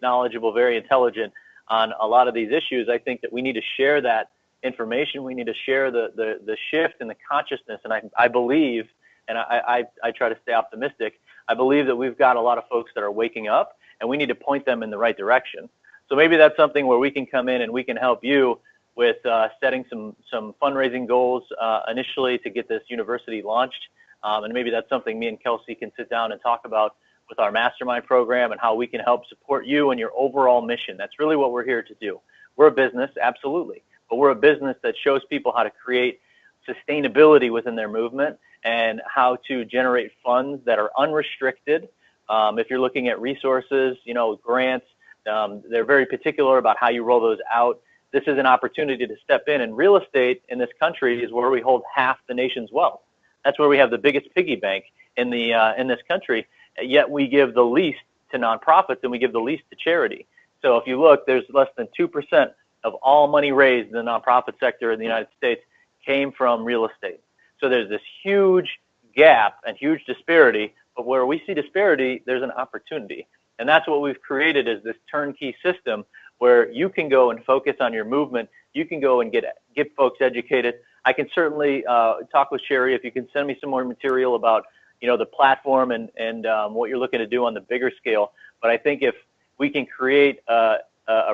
knowledgeable, very intelligent on a lot of these issues. I think that we need to share that information. We need to share the shift in the consciousness. And I believe, and I try to stay optimistic, I believe that we've got a lot of folks that are waking up, and we need to point them in the right direction. So maybe that's something where we can come in and we can help you with setting some fundraising goals initially to get this university launched. And maybe that's something me and Kelsey can sit down and talk about with our mastermind program, and how we can help support you and your overall mission. That's really what we're here to do. We're a business, absolutely, but we're a business that shows people how to create sustainability within their movement and how to generate funds that are unrestricted. If you're looking at resources, grants, they're very particular about how you roll those out. This is an opportunity to step in, and real estate in this country is where we hold half the nation's wealth. That's where we have the biggest piggy bank in this country, yet we give the least to nonprofits and we give the least to charity. So if you look, there's less than 2% of all money raised in the nonprofit sector in the United States came from real estate. So there's this huge gap and huge disparity, but where we see disparity, there's an opportunity. And that's what we've created, is this turnkey system where you can go and focus on your movement. You can go and get folks educated. I can certainly talk with Sherry if you can send me some more material about, you know, the platform and what you're looking to do on the bigger scale. But I think if we can create a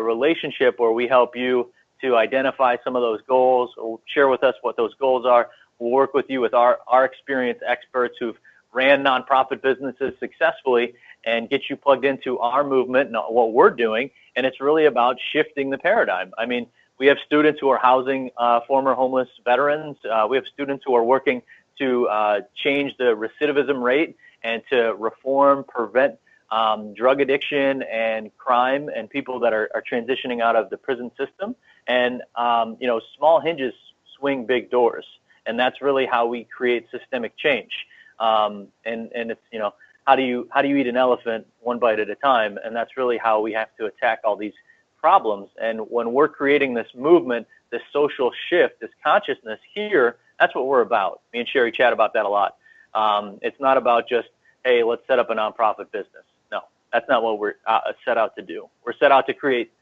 relationship where we help you to identify some of those goals, or share with us what those goals are, we'll work with you with our experienced experts who've ran nonprofit businesses successfully and get you plugged into our movement and what we're doing. And it's really about shifting the paradigm. I mean, we have students who are housing former homeless veterans. We have students who are working to change the recidivism rate and to reform, prevent drug addiction and crime and people that are transitioning out of the prison system. And, you know, small hinges swing big doors. And that's really how we create systemic change. And it's, you know, how do you eat an elephant one bite at a time? And that's really how we have to attack all these problems. And when we're creating this movement, this social shift, this consciousness here, that's what we're about. Me and Sherry chat about that a lot. It's not about just, hey, let's set up a nonprofit business. No, that's not what we're set out to do. We're set out to create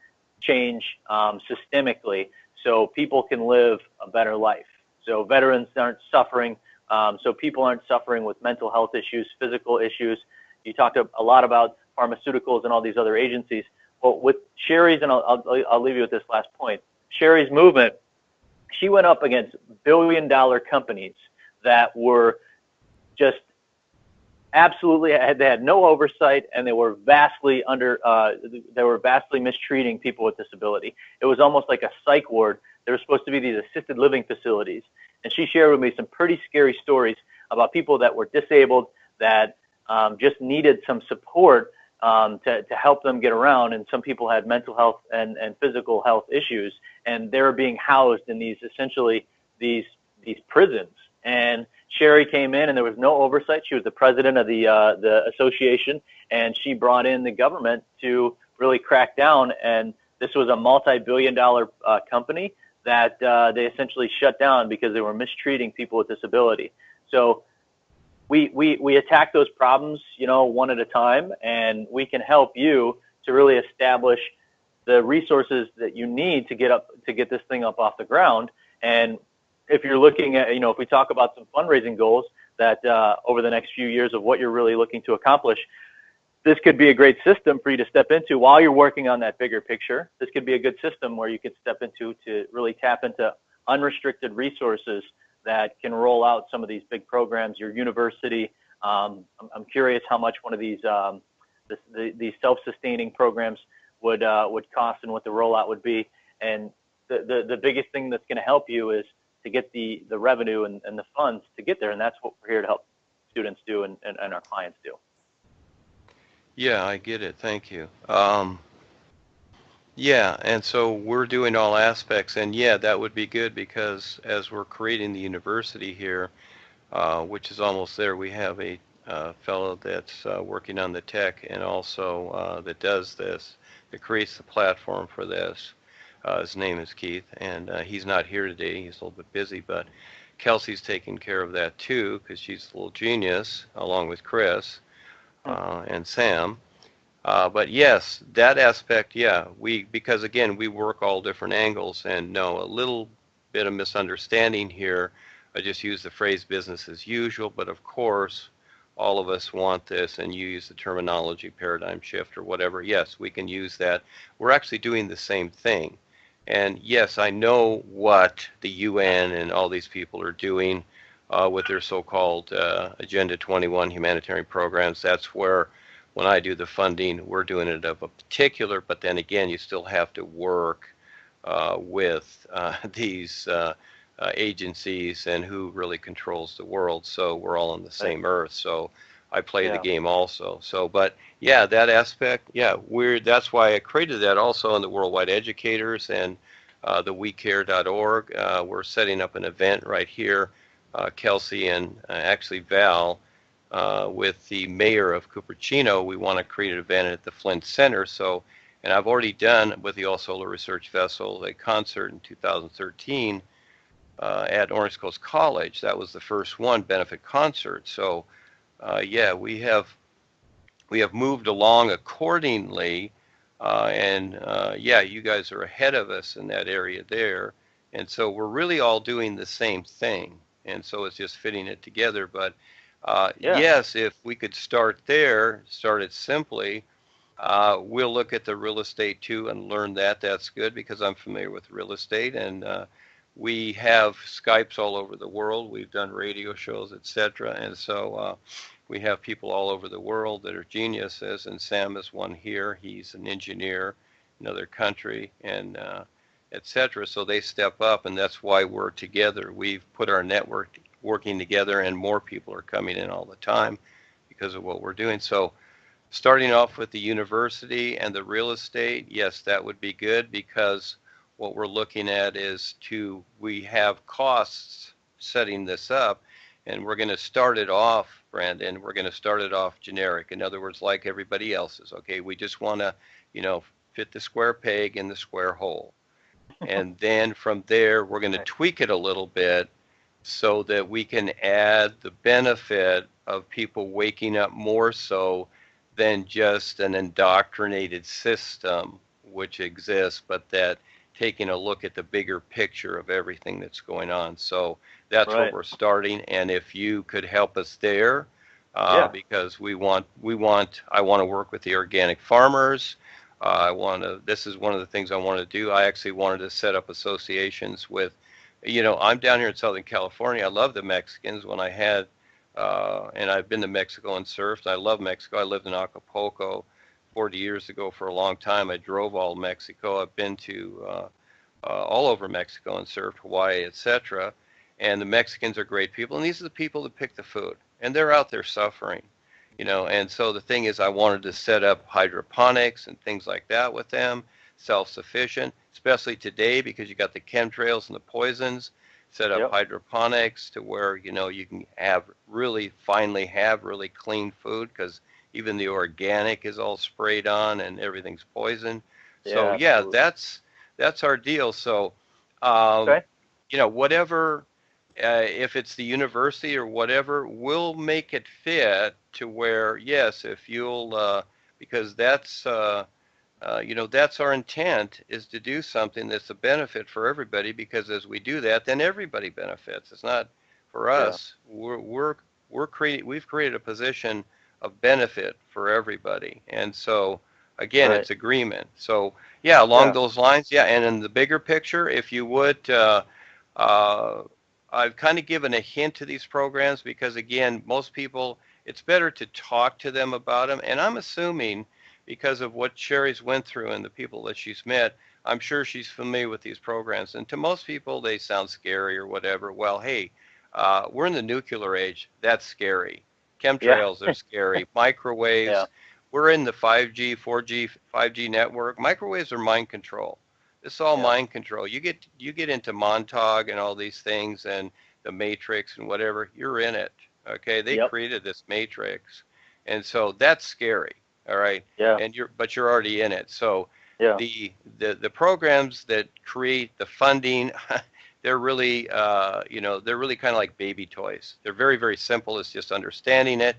change systemically so people can live a better life. So veterans aren't suffering. So people aren't suffering with mental health issues, physical issues. You talked a lot about pharmaceuticals and all these other agencies. Well, with Sherry's, and I'll leave you with this last point, Sherry's movement, she went up against billion-dollar companies that were just absolutely, they had no oversight, and they were vastly mistreating people with disability. It was almost like a psych ward. There were supposed to be these assisted living facilities. And she shared with me some pretty scary stories about people that were disabled that just needed some support to help them get around. And some people had mental health and physical health issues, and they were being housed in these these prisons. And Sherry came in, and there was no oversight. She was the president of the association, and she brought in the government to really crack down. And this was a multi-billion-dollar company that they essentially shut down because they were mistreating people with disability. So we attack those problems, you know, one at a time, and we can help you to really establish the resources that you need to get this thing up off the ground. And if you're looking at, you know, if we talk about some fundraising goals that over the next few years of what you're really looking to accomplish, this could be a great system for you to step into while you're working on that bigger picture. This could be a good system where you could step into to really tap into unrestricted resources that can roll out some of these big programs. Your university, I'm curious how much one of these self-sustaining programs would cost and what the rollout would be. And the biggest thing that's going to help you is to get the revenue and the funds to get there. And that's what we're here to help students do and our clients do. Yeah, I get it. Thank you. Yeah, and so we're doing all aspects, and yeah, that would be good because as we're creating the university here, which is almost there, we have a fellow that's working on the tech and also that does this, that creates the platform for this. His name is Keith, and he's not here today. He's a little bit busy, but Kelsey's taking care of that too because she's a little genius, along with Chris and Sam. But yes, that aspect, yeah, because again, we work all different angles, and no, a little bit of misunderstanding here. I just use the phrase business as usual, but of course, all of us want this, and you use the terminology paradigm shift or whatever. Yes, we can use that. We're actually doing the same thing. And yes, I know what the UN and all these people are doing with their so-called Agenda 21 humanitarian programs. That's where, when I do the funding, we're doing it of a particular, but then again, you still have to work with these agencies and who really controls the world. So we're all on the same earth. So I play the game also. So, but yeah, that aspect, yeah, that's why I created that also on the Worldwide Educators and the WeCare.org. We're setting up an event right here. Kelsey and actually Val with the mayor of Cupertino. We want to create an event at the Flint Center. So, and I've already done with the All Solar Research Vessel a concert in 2013 at Orange Coast College. That was the first one, benefit concert. So, yeah, we have moved along accordingly, and yeah, you guys are ahead of us in that area there, and so we're really all doing the same thing, and so it's just fitting it together. But Yeah. yes, if we could start there, start it simply. We'll look at the real estate too and learn that. That's good because I'm familiar with real estate, and we have Skypes all over the world. We've done radio shows, etc., and so we have people all over the world that are geniuses, and Sam is one here. He's an engineer in another country, and etc. So they step up, and that's why we're together. We've put our network working together, and more people are coming in all the time because of what we're doing. So starting off with the university and the real estate, yes, that would be good because what we're looking at is we have costs setting this up, and we're going to start it off, Brenden. We're going to start it off generic. In other words, like everybody else's. Okay, we just want to, fit the square peg in the square hole, and then from there we're going to tweak it a little bit so that we can add the benefit of people waking up more so than just an indoctrinated system which exists, but that taking a look at the bigger picture of everything that's going on. So that's what we're starting, and if you could help us there, because I want to work with the organic farmers. This is one of the things I want to do. I actually wanted to set up associations with, I'm down here in Southern California. I love the Mexicans. When I had, and I've been to Mexico and surfed. I love Mexico. I lived in Acapulco 40 years ago for a long time. I drove all Mexico. I've been to all over Mexico and surfed, Hawaii, etc. And the Mexicans are great people. And these are the people that pick the food. And they're out there suffering, And so the thing is, I wanted to set up hydroponics and things like that with them, self-sufficient, especially today because you got the chemtrails and the poisons. Set up hydroponics to where, you can finally have really clean food because even the organic is all sprayed on and everything's poison. So yeah, that's our deal. So, whatever, if it's the university or whatever, we'll make it fit to where, yes, if you'll, because that's, that's our intent, is to do something that's a benefit for everybody, because as we do that, then everybody benefits. It's not for us. We've created a position of benefit for everybody. And so again, it's agreement. So yeah, along those lines, and in the bigger picture, if you would, I've kind of given a hint to these programs because again, most people, it's better to talk to them about them. And I'm assuming because of what Sherry's went through and the people that she's met, I'm sure she's familiar with these programs. And to most people, they sound scary or whatever. Well, hey, we're in the nuclear age. That's scary. Chemtrails are scary. Microwaves. We're in the 5G, 4G, 5G network. Microwaves are mind control. This is all mind control. You get into Montauk and all these things and the Matrix and whatever. You're in it. Okay, they created this Matrix, and so that's scary. All right. Yeah. And you're already in it. So the programs that create the funding, they're really they're really kind of like baby toys. They're very, very simple. It's just understanding it.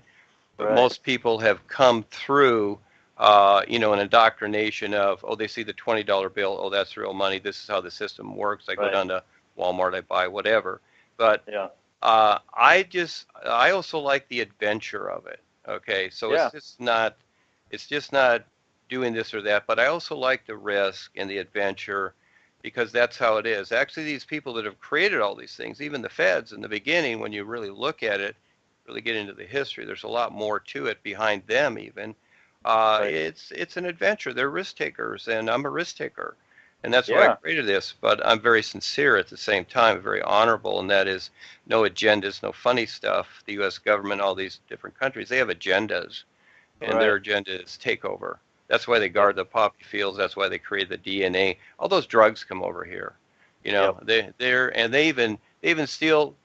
But most people have come through an indoctrination of, they see the $20 bill, oh, that's real money. This is how the system works. I go down to Walmart, I buy whatever. But I also like the adventure of it. Okay, so it's just not doing this or that, but I also like the risk and the adventure because that's how it is. Actually, these people that have created all these things, even the feds in the beginning, when you really look at it, really get into the history, there's a lot more to it behind them even. It's an adventure. They're risk takers, and I'm a risk taker. And that's why I created this, but I'm very sincere at the same time, very honorable, and that is no agendas, no funny stuff. The U.S. government, all these different countries, they have agendas, and their agenda is takeover. That's why they guard the poppy fields. That's why they create the DNA. All those drugs come over here. They even steal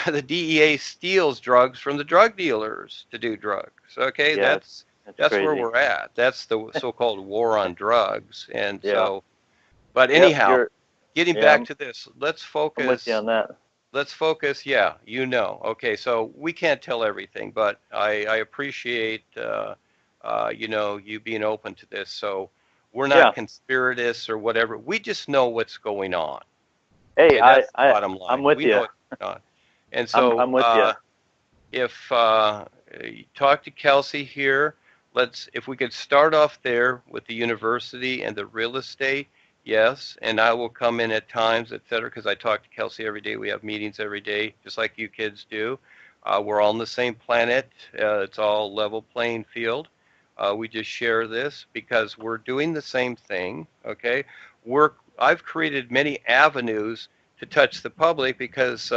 the DEA steals drugs from the drug dealers to do drugs. Okay, Yeah, that's where crazy. we're at. That's the so-called war on drugs. And Yeah. so, but Yep, anyhow, getting yeah, back to this, let's I'm with you focus. on that. Let's focus. Yeah, Okay, so we can't tell everything, but I appreciate you being open to this. So we're Yeah. not conspiratists or whatever. We just know what's going on. Hey, Okay, that's the bottom I'm line. with We know you. what's going on. And I'm so with you. if you talk to Kelsey here, if we could start off there with the university and the real estate, yes, and I will come in at times, et cetera, because I talk to Kelsey every day. We have meetings every day, just like you kids do. We're all on the same planet. It's all level playing field. We just share this because we're doing the same thing. Okay, I've created many avenues to touch the public because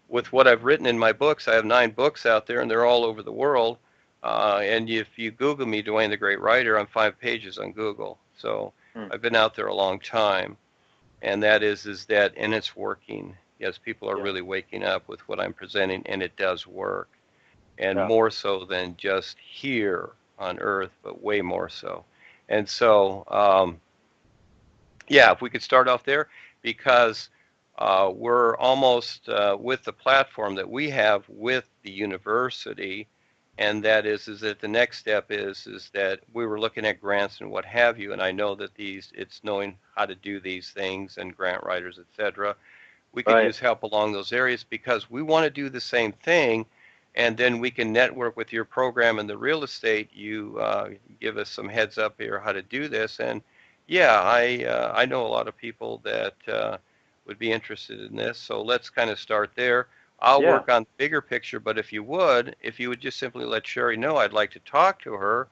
with what I've written in my books, I have 9 books out there, and they're all over the world. And if you Google me, Duane the Great Writer, I'm 5 pages on Google. So I've been out there a long time, and that is that, and it's working. Yes, people are really waking up with what I'm presenting, and it does work, and more so than just here on Earth, but way more so. And so, if we could start off there, because we're almost with the platform that we have with the university, and that is that the next step is that we were looking at grants and what have you, and I know that it's knowing how to do these things and grant writers, etc. We could use help along those areas because we want to do the same thing, and then we can network with your program and the real estate. You give us some heads up here how to do this, and I know a lot of people that would be interested in this. So let's kind of start there. I'll work on the bigger picture, but if you would just simply let Sherry know, I'd like to talk to her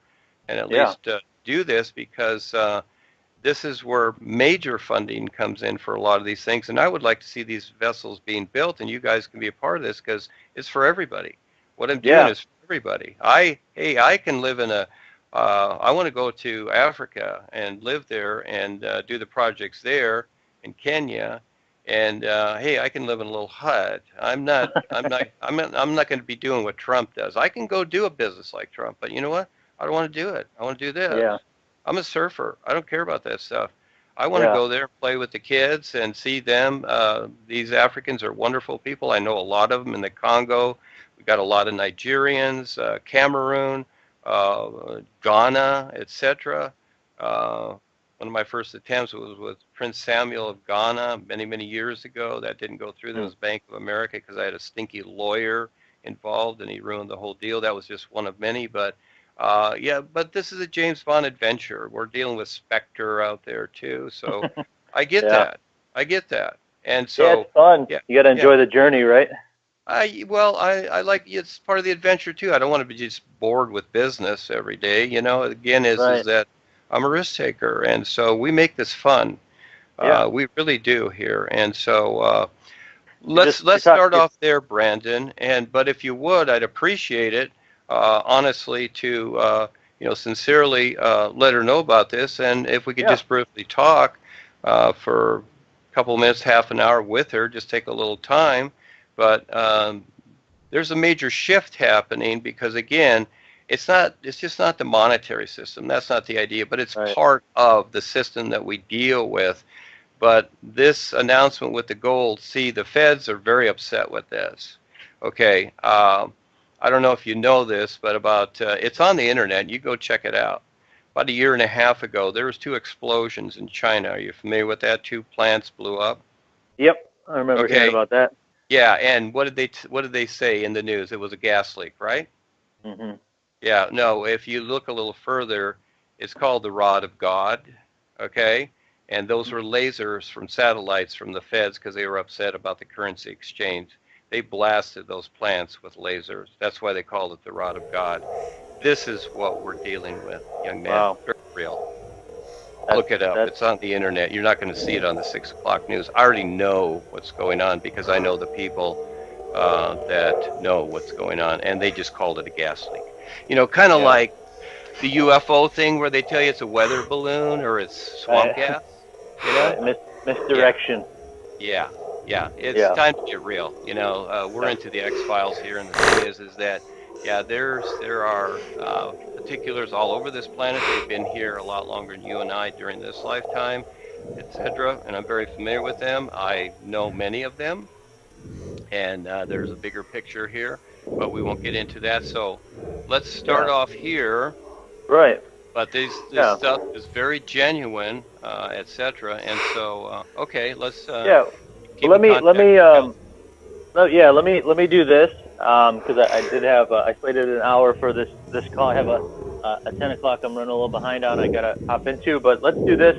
and at least do this, because this is where major funding comes in for a lot of these things. And I would like to see these vessels being built, and you guys can be a part of this because it's for everybody. What I'm doing is for everybody. I can live in I want to go to Africa and live there and do the projects there in Kenya. And I can live in a little hut. I'm not going to be doing what Trump does. I can go do a business like Trump, but you know what? I don't want to do it. I want to do this. Yeah. I'm a surfer. I don't care about that stuff. I want to go there, play with the kids, and see them. These Africans are wonderful people. I know a lot of them in the Congo. We got a lot of Nigerians, Cameroon, Ghana, etc. One of my first attempts was with Prince Samuel of Ghana many, many years ago. That didn't go through. There was Bank of America because I had a stinky lawyer involved, and he ruined the whole deal. That was just one of many, but but this is a James Bond adventure. We're dealing with Spectre out there too, so I get that. I get that, and so it's fun. You got to enjoy the journey, right? I like, it's part of the adventure too. I don't want to be just bored with business every day. Again, is that I'm a risk taker, and so we make this fun. We really do here, and so let's start off there, Brenden. But if you would, I'd appreciate it, honestly, to sincerely let her know about this, and if we could just briefly talk for a couple of minutes, half an hour with her, just take a little time. But there's a major shift happening because, again, it's just not the monetary system. That's not the idea, but it's part of the system that we deal with. But this announcement with the gold, see, the feds are very upset with this. Okay, I don't know if you know this, but it's on the internet. You go check it out. About a year and a half ago, there was 2 explosions in China. Are you familiar with that? 2 plants blew up. Yep, I remember hearing about that. Yeah, and what did they say in the news? It was a gas leak, right? Mm-hmm. Yeah, no, if you look a little further, it's called the rod of God, okay? And those were lasers from satellites from the feds because they were upset about the currency exchange. They blasted those plants with lasers. That's why they called it the rod of God. This is what we're dealing with, young man. Wow. Very real. Look it up. It's on the internet. You're not going to see it on the 6 o'clock news. I already know what's going on because I know the people that know what's going on, and they just called it a gas leak. Kind of like the UFO thing where they tell you it's a weather balloon or it's swamp gas. Misdirection. Yeah. Yeah, it's Yeah. time to get real. We're into the X-Files here, and the thing is that, yeah, there are particulars all over this planet. They've been here a lot longer than you and I during this lifetime, etc. And I'm very familiar with them. I know many of them, and there's a bigger picture here, but we won't get into that. So let's start Yeah. off here. Right. But this Yeah. stuff is very genuine, etc. And so, okay, let's Yeah. Well, keep in let contact me with Kelsey. no, yeah, let me do this because I did have I slated an hour for this call. I have a 10 o'clock I'm running a little behind on. I gotta hop into, but let's do this.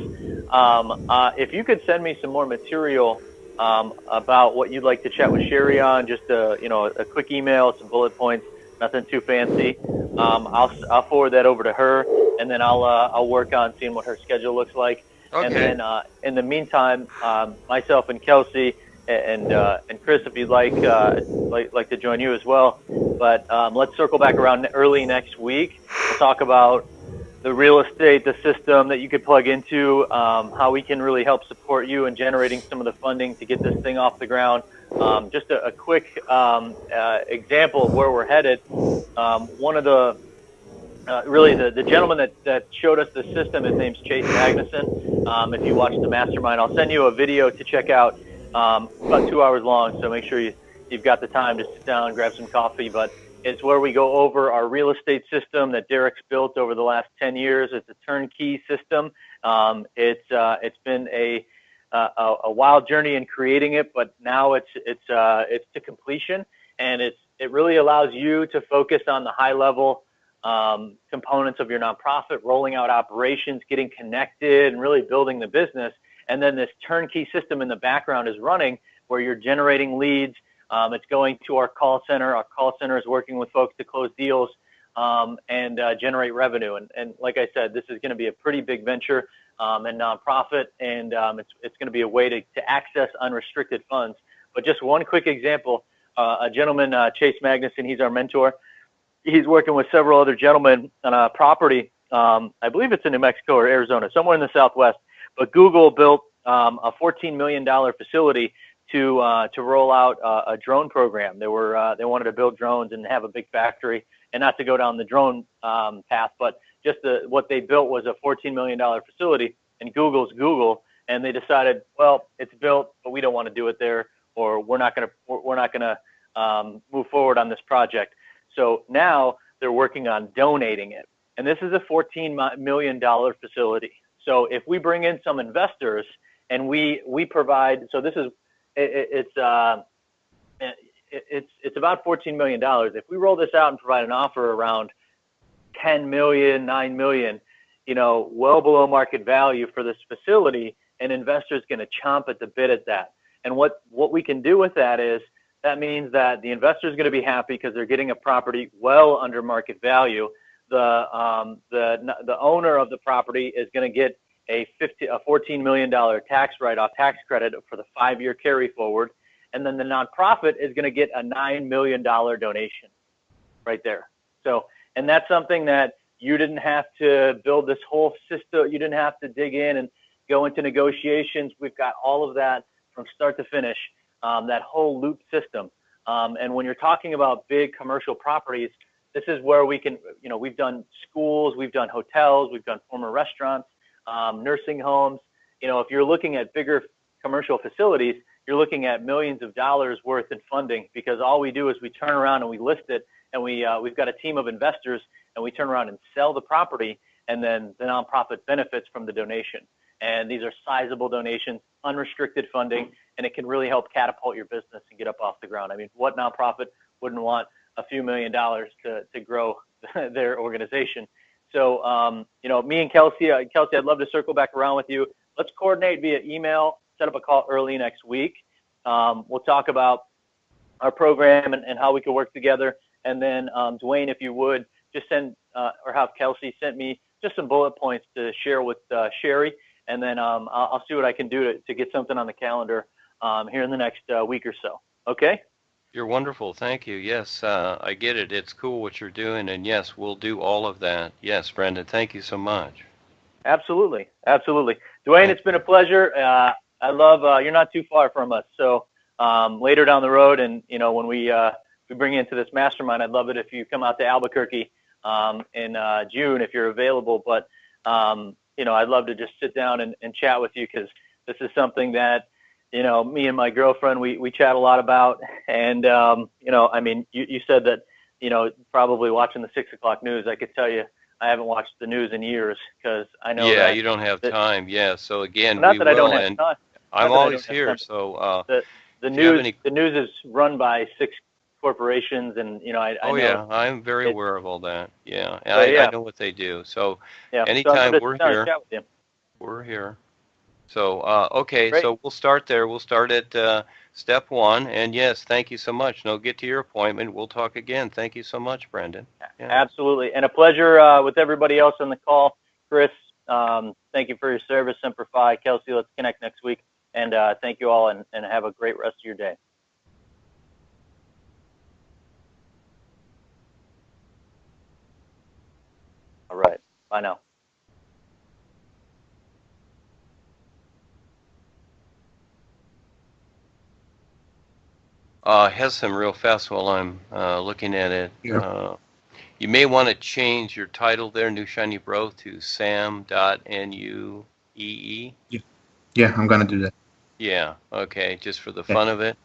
If you could send me some more material about what you'd like to chat with Sherry on, just a quick email, some bullet points, nothing too fancy. I'll forward that over to her, and then I'll work on seeing what her schedule looks like. Okay. And then in the meantime, myself and Kelsey and Chris, if you'd like to join you as well. But let's circle back around early next week. We'll talk about the real estate, the system that you could plug into, how we can really help support you in generating some of the funding to get this thing off the ground. Just a quick example of where we're headed. One of the the gentleman that showed us the system, his name's Chase Magnuson. If you watch the mastermind, I'll send you a video to check out. About 2 hours long, so make sure you've got the time to sit down and grab some coffee. But it's where we go over our real estate system that Derek's built over the last 10 years. It's a turnkey system. It's been a wild journey in creating it, but now it's to completion, and it really allows you to focus on the high level components of your nonprofit, rolling out operations, getting connected, and really building the business. And then this turnkey system in the background is running where you're generating leads. It's going to our call center. Our call center is working with folks to close deals and generate revenue. And like I said, this is going to be a pretty big venture and nonprofit, and it's going to be a way to access unrestricted funds. But just one quick example, a gentleman, Chase Magnuson, he's our mentor. He's working with several other gentlemen on a property. I believe it's in New Mexico or Arizona, somewhere in the Southwest. But Google built a $14 million facility to roll out a drone program. They wanted to build drones and have a big factory, and not to go down the drone path, but just what they built was a $14 million facility. And Google's Google, and they decided, well, it's built, but we don't want to do it there, or we're not gonna move forward on this project. So now they're working on donating it, and this is a $14 million facility. So if we bring in some investors and we provide, so this is it's about $14 million. If we roll this out and provide an offer around 10 million, 9 million, well below market value for this facility, an investor is going to chomp at the bit at that. And what we can do with that is that means that the investor is going to be happy because they're getting a property well under market value. The owner of the property is going to get a $14 million tax write-off tax credit for the 5-year carry forward, and then the nonprofit is going to get a $9 million donation right there. So, and that's something that you didn't have to build this whole system. You didn't have to dig in and go into negotiations. We've got all of that from start to finish, that whole loop system. And when you're talking about big commercial properties, this is where we can, we've done schools, we've done hotels, we've done former restaurants, nursing homes. If you're looking at bigger commercial facilities, you're looking at millions of dollars worth in funding, because all we do is we turn around and we list it, and we've got a team of investors, and we turn around and sell the property, and then the nonprofit benefits from the donation. And these are sizable donations, unrestricted funding, and it can really help catapult your business and get up off the ground. I mean, what nonprofit wouldn't want a few $1 million to grow their organization? So, me and Kelsey, I'd love to circle back around with you. Let's coordinate via email, set up a call early next week. We'll talk about our program and how we can work together. And then, Duane, if you would, just send or have Kelsey send me just some bullet points to share with Sherry. And then I'll see what I can do to get something on the calendar here in the next week or so. Okay? You're wonderful. Thank you. Yes, I get it. It's cool what you're doing. And yes, we'll do all of that. Yes, Brenden, thank you so much. Absolutely. Absolutely. Duane, it's been a pleasure. I love, you're not too far from us. So later down the road, and when we bring you into this mastermind, I'd love it if you come out to Albuquerque in June if you're available. But I'd love to just sit down and chat with you, because this is something that me and my girlfriend we chat a lot about. And I mean, you said that probably watching the 6 o'clock news. I could tell you I haven't watched the news in years, because I know Yeah, that you don't have time. Yeah, so again, not we that I don't will, have and time. I'm Not that I always don't have here. time. So The if you have news any, the news is run by 6 corporations, and I oh know yeah, I'm very it. aware of all that. Yeah, and So I yeah, know what they do. So yeah. So I'd love anytime to we're sit down and here, chat with you. we're here. So okay, Great. so we'll start there. We'll start at step one. And yes, thank you so much. Now get to your appointment. We'll talk again. Thank you so much, Brenden. Yeah. Absolutely, and a pleasure with everybody else on the call. Chris, thank you for your service. Semper Fi. Kelsey, let's connect next week. And thank you all, and have a great rest of your day. All right. Bye now. Hesam, real fast while I'm looking at it. Yeah. You may want to change your title there, New Shiny Bro, to Sam.Nuee. Yeah, I'm gonna do that. Yeah, okay, just for the Yeah. fun of it.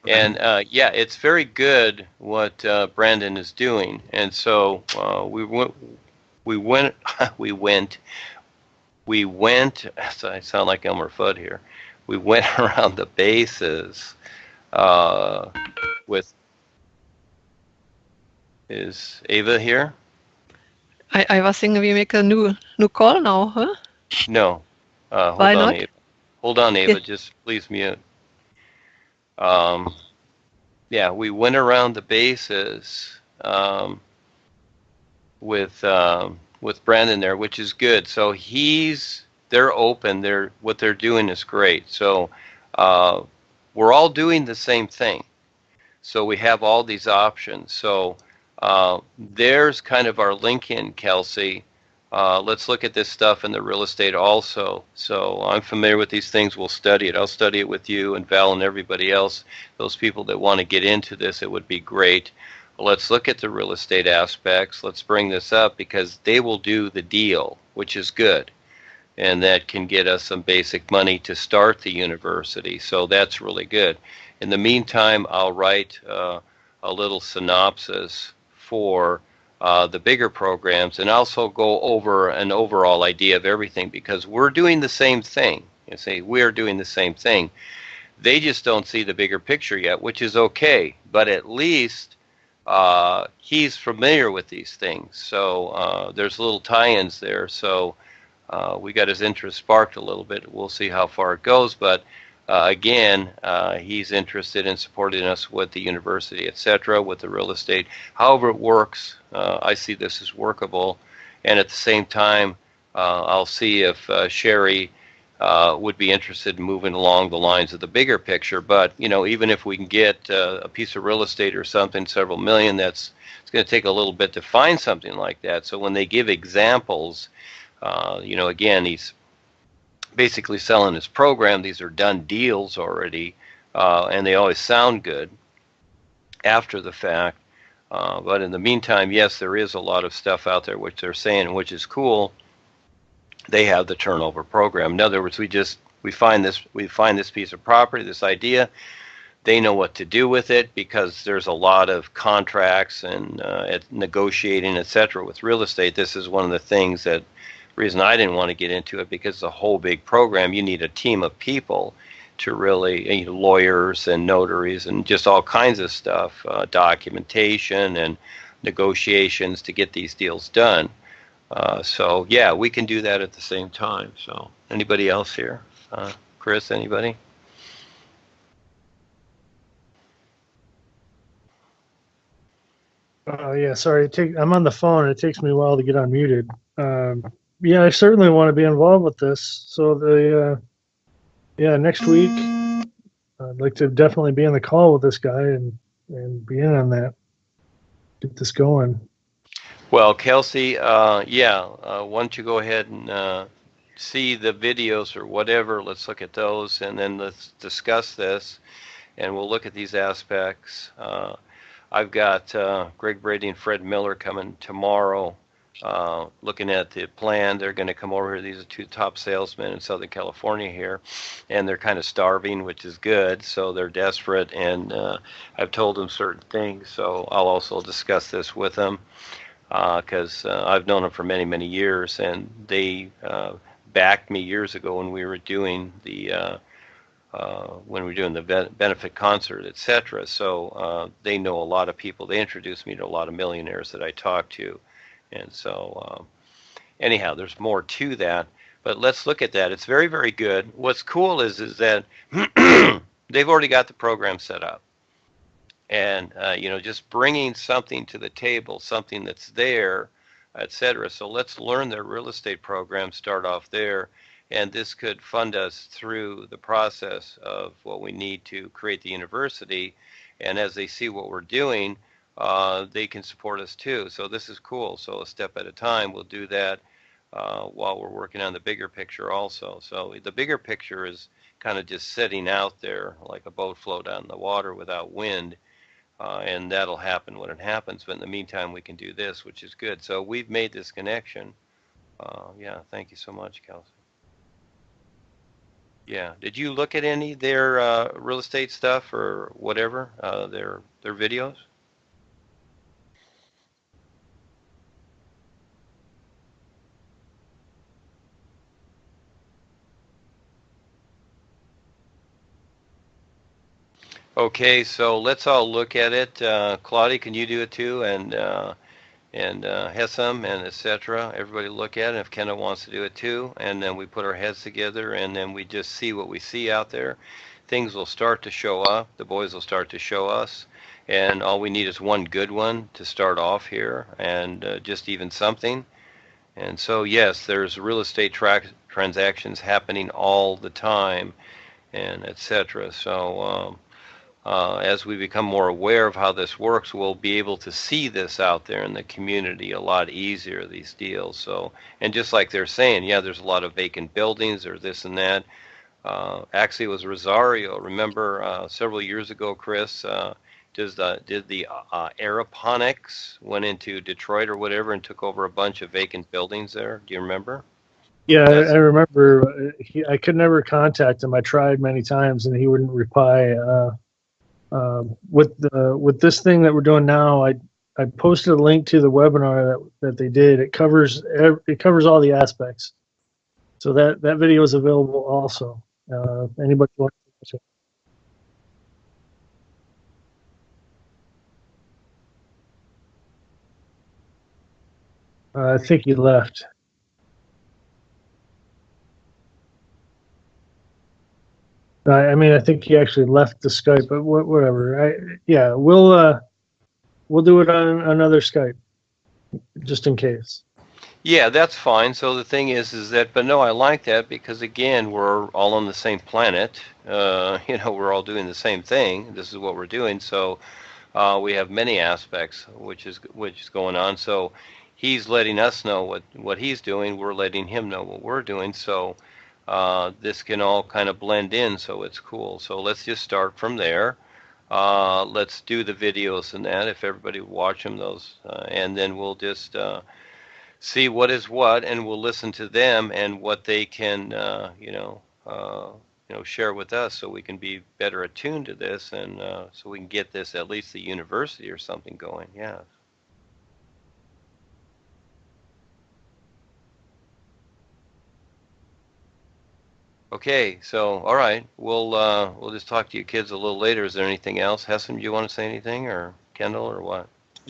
Okay. And yeah, it's very good what Brenden is doing. And so we went, we went. I sound like Elmer Fudd here. We went around the bases with. Is Ava here? I was thinking we make a new call now, huh? No. Hold Why on, not? Ava. Hold on, Ava. Yeah. Just please mute. Yeah, we went around the bases with Brenden there, which is good. So they're open. What they're doing is great. So we're all doing the same thing. So we have all these options. So there's kind of our link in, Kelsey. Let's look at this stuff in the real estate also. So I'm familiar with these things. We'll study it. I'll study it with you and Val and everybody else. Those people that want to get into this, it would be great. Let's look at the real estate aspects. Let's bring this up because they will do the deal, which is good. And that can get us some basic money to start the university. So that's really good. In the meantime, I'll write a little synopsis for the bigger programs and also go over an overall idea of everything because we're doing the same thing. You see, we're doing the same thing. They just don't see the bigger picture yet, which is okay. But at least he's familiar with these things. So there's little tie-ins there. So we got his interest sparked a little bit. We'll see how far it goes. But again, he's interested in supporting us with the university, etc., with the real estate. However it works, I see this as workable. And at the same time, I'll see if Sherry would be interested in moving along the lines of the bigger picture. But, even if we can get a piece of real estate or something, several million, it's going to take a little bit to find something like that. So when they give examples, again, he's basically selling his program. These are done deals already, and they always sound good after the fact. But in the meantime, yes, there is a lot of stuff out there which they're saying, which is cool. They have the turnover program. In other words, we find this piece of property, this idea. They know what to do with it because there's a lot of contracts and negotiating, etc. with real estate. This is one of the things that reason I didn't want to get into it because the whole big program, you need a team of people to really, lawyers and notaries and just all kinds of stuff, documentation and negotiations to get these deals done. So yeah, we can do that at the same time. So anybody else here? Chris, anybody? Yeah, sorry. I'm on the phone. It takes me a while to get unmuted. Yeah, I certainly want to be involved with this. So next week, I'd like to definitely be on the call with this guy and be in on that. Get this going. Well, Kelsey, why don't you go ahead and see the videos or whatever. Let's look at those and then let's discuss this. and we'll look at these aspects. I've got Greg Brady and Fred Miller coming tomorrow, looking at the plan. They're going to come over here. These are two top salesmen in Southern California here, and they're kind of starving, which is good. So they're desperate, and I've told them certain things. So I'll also discuss this with them because I've known them for many, many years, and they backed me years ago when we were doing the benefit concert, etc. So they know a lot of people. They introduced me to a lot of millionaires that I talked to, and so anyhow, there's more to that. But let's look at that. It's very, very good. What's cool is that they've already got the program set up, and just bringing something to the table, something that's there, etc. So let's learn their real estate program. Start off there. And this could fund us through the process of what we need to create the university. And as they see what we're doing, they can support us too. So this is cool. So a step at a time, we'll do that while we're working on the bigger picture also. So the bigger picture is kind of just sitting out there like a boat float on the water without wind. And that'll happen when it happens. But in the meantime, we can do this, which is good. So we've made this connection. Yeah, thank you so much, Kelsey. Yeah. Did you look at any of their real estate stuff or whatever, their videos? Okay, so let's all look at it. Claudia, can you do it too? And Hessam and etc. Everybody look at it. If Kendall wants to do it too, and then we put our heads together, and then we just see what we see out there. Things will start to show up. The boys will start to show us, and all we need is one good one to start off here, and just even something. And so yes, there's real estate transactions happening all the time, and etc. So. As we become more aware of how this works, we'll be able to see this out there in the community a lot easier, these deals. So, and just like they're saying, yeah, there's a lot of vacant buildings or this and that. Actually, it was Rosario. Remember several years ago, Chris, did the aeroponics went into Detroit or whatever and took over a bunch of vacant buildings there? Do you remember? Yeah, I remember. I could never contact him. I tried many times, and he wouldn't reply. With this thing that we're doing now, I posted a link to the webinar that they did. It covers all the aspects. So that video is available also. Anybody wants to watch it? I think he left. I think he actually left the Skype, but whatever. We'll do it on another Skype, just in case. Yeah, that's fine. So the thing is that, but no, I like that because again, we're all on the same planet. We're all doing the same thing. This is what we're doing. So we have many aspects which is going on. So he's letting us know what he's doing. We're letting him know what we're doing. So this can all kind of blend in. So it's cool. So let's just start from there. Let's do the videos and that if everybody watch them and then we'll just see what is what, and we'll listen to them and what they can share with us so we can be better attuned to this and so we can get this at least the university or something going. Yeah. Okay, so all right, we'll just talk to you kids a little later. Is there anything else? Hessam, do you want to say anything, or Kendall, or what?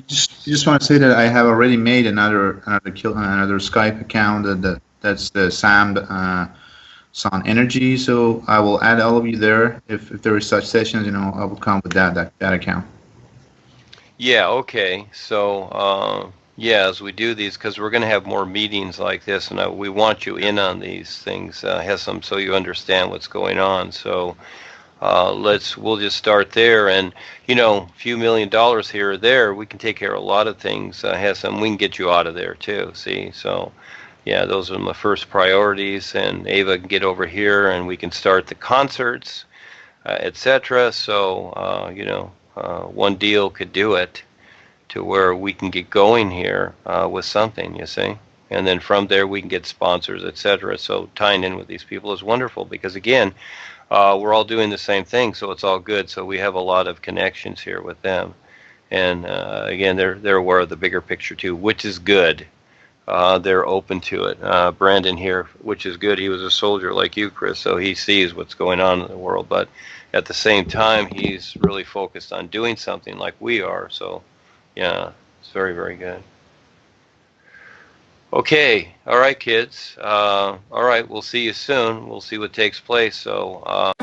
Just want to say that I have already made another Skype account that's the Sun Energy. So I will add all of you there. If there is such sessions, I will come with that account. Yeah. Okay. So yeah, as we do these, because we're going to have more meetings like this, and we want you in on these things, Hessam, so you understand what's going on. So. We'll just start there, and a few $1 million here or there, we can take care of a lot of things. Hessam, we can get you out of there too. See, so yeah, those are my first priorities, and Ava can get over here, and we can start the concerts. etc. So, one deal could do it to where we can get going here with something, you see. And then from there we can get sponsors, etc. So tying in with these people is wonderful because, again, we're all doing the same thing, so it's all good. So we have a lot of connections here with them. And again, they're aware of the bigger picture too, which is good. They're open to it. Brenden here, which is good. He was a soldier like you, Chris, so he sees what's going on in the world. But at the same time, he's really focused on doing something like we are. So, yeah, it's very, very good. Okay, all right, kids. All right, we'll see you soon. We'll see what takes place. So.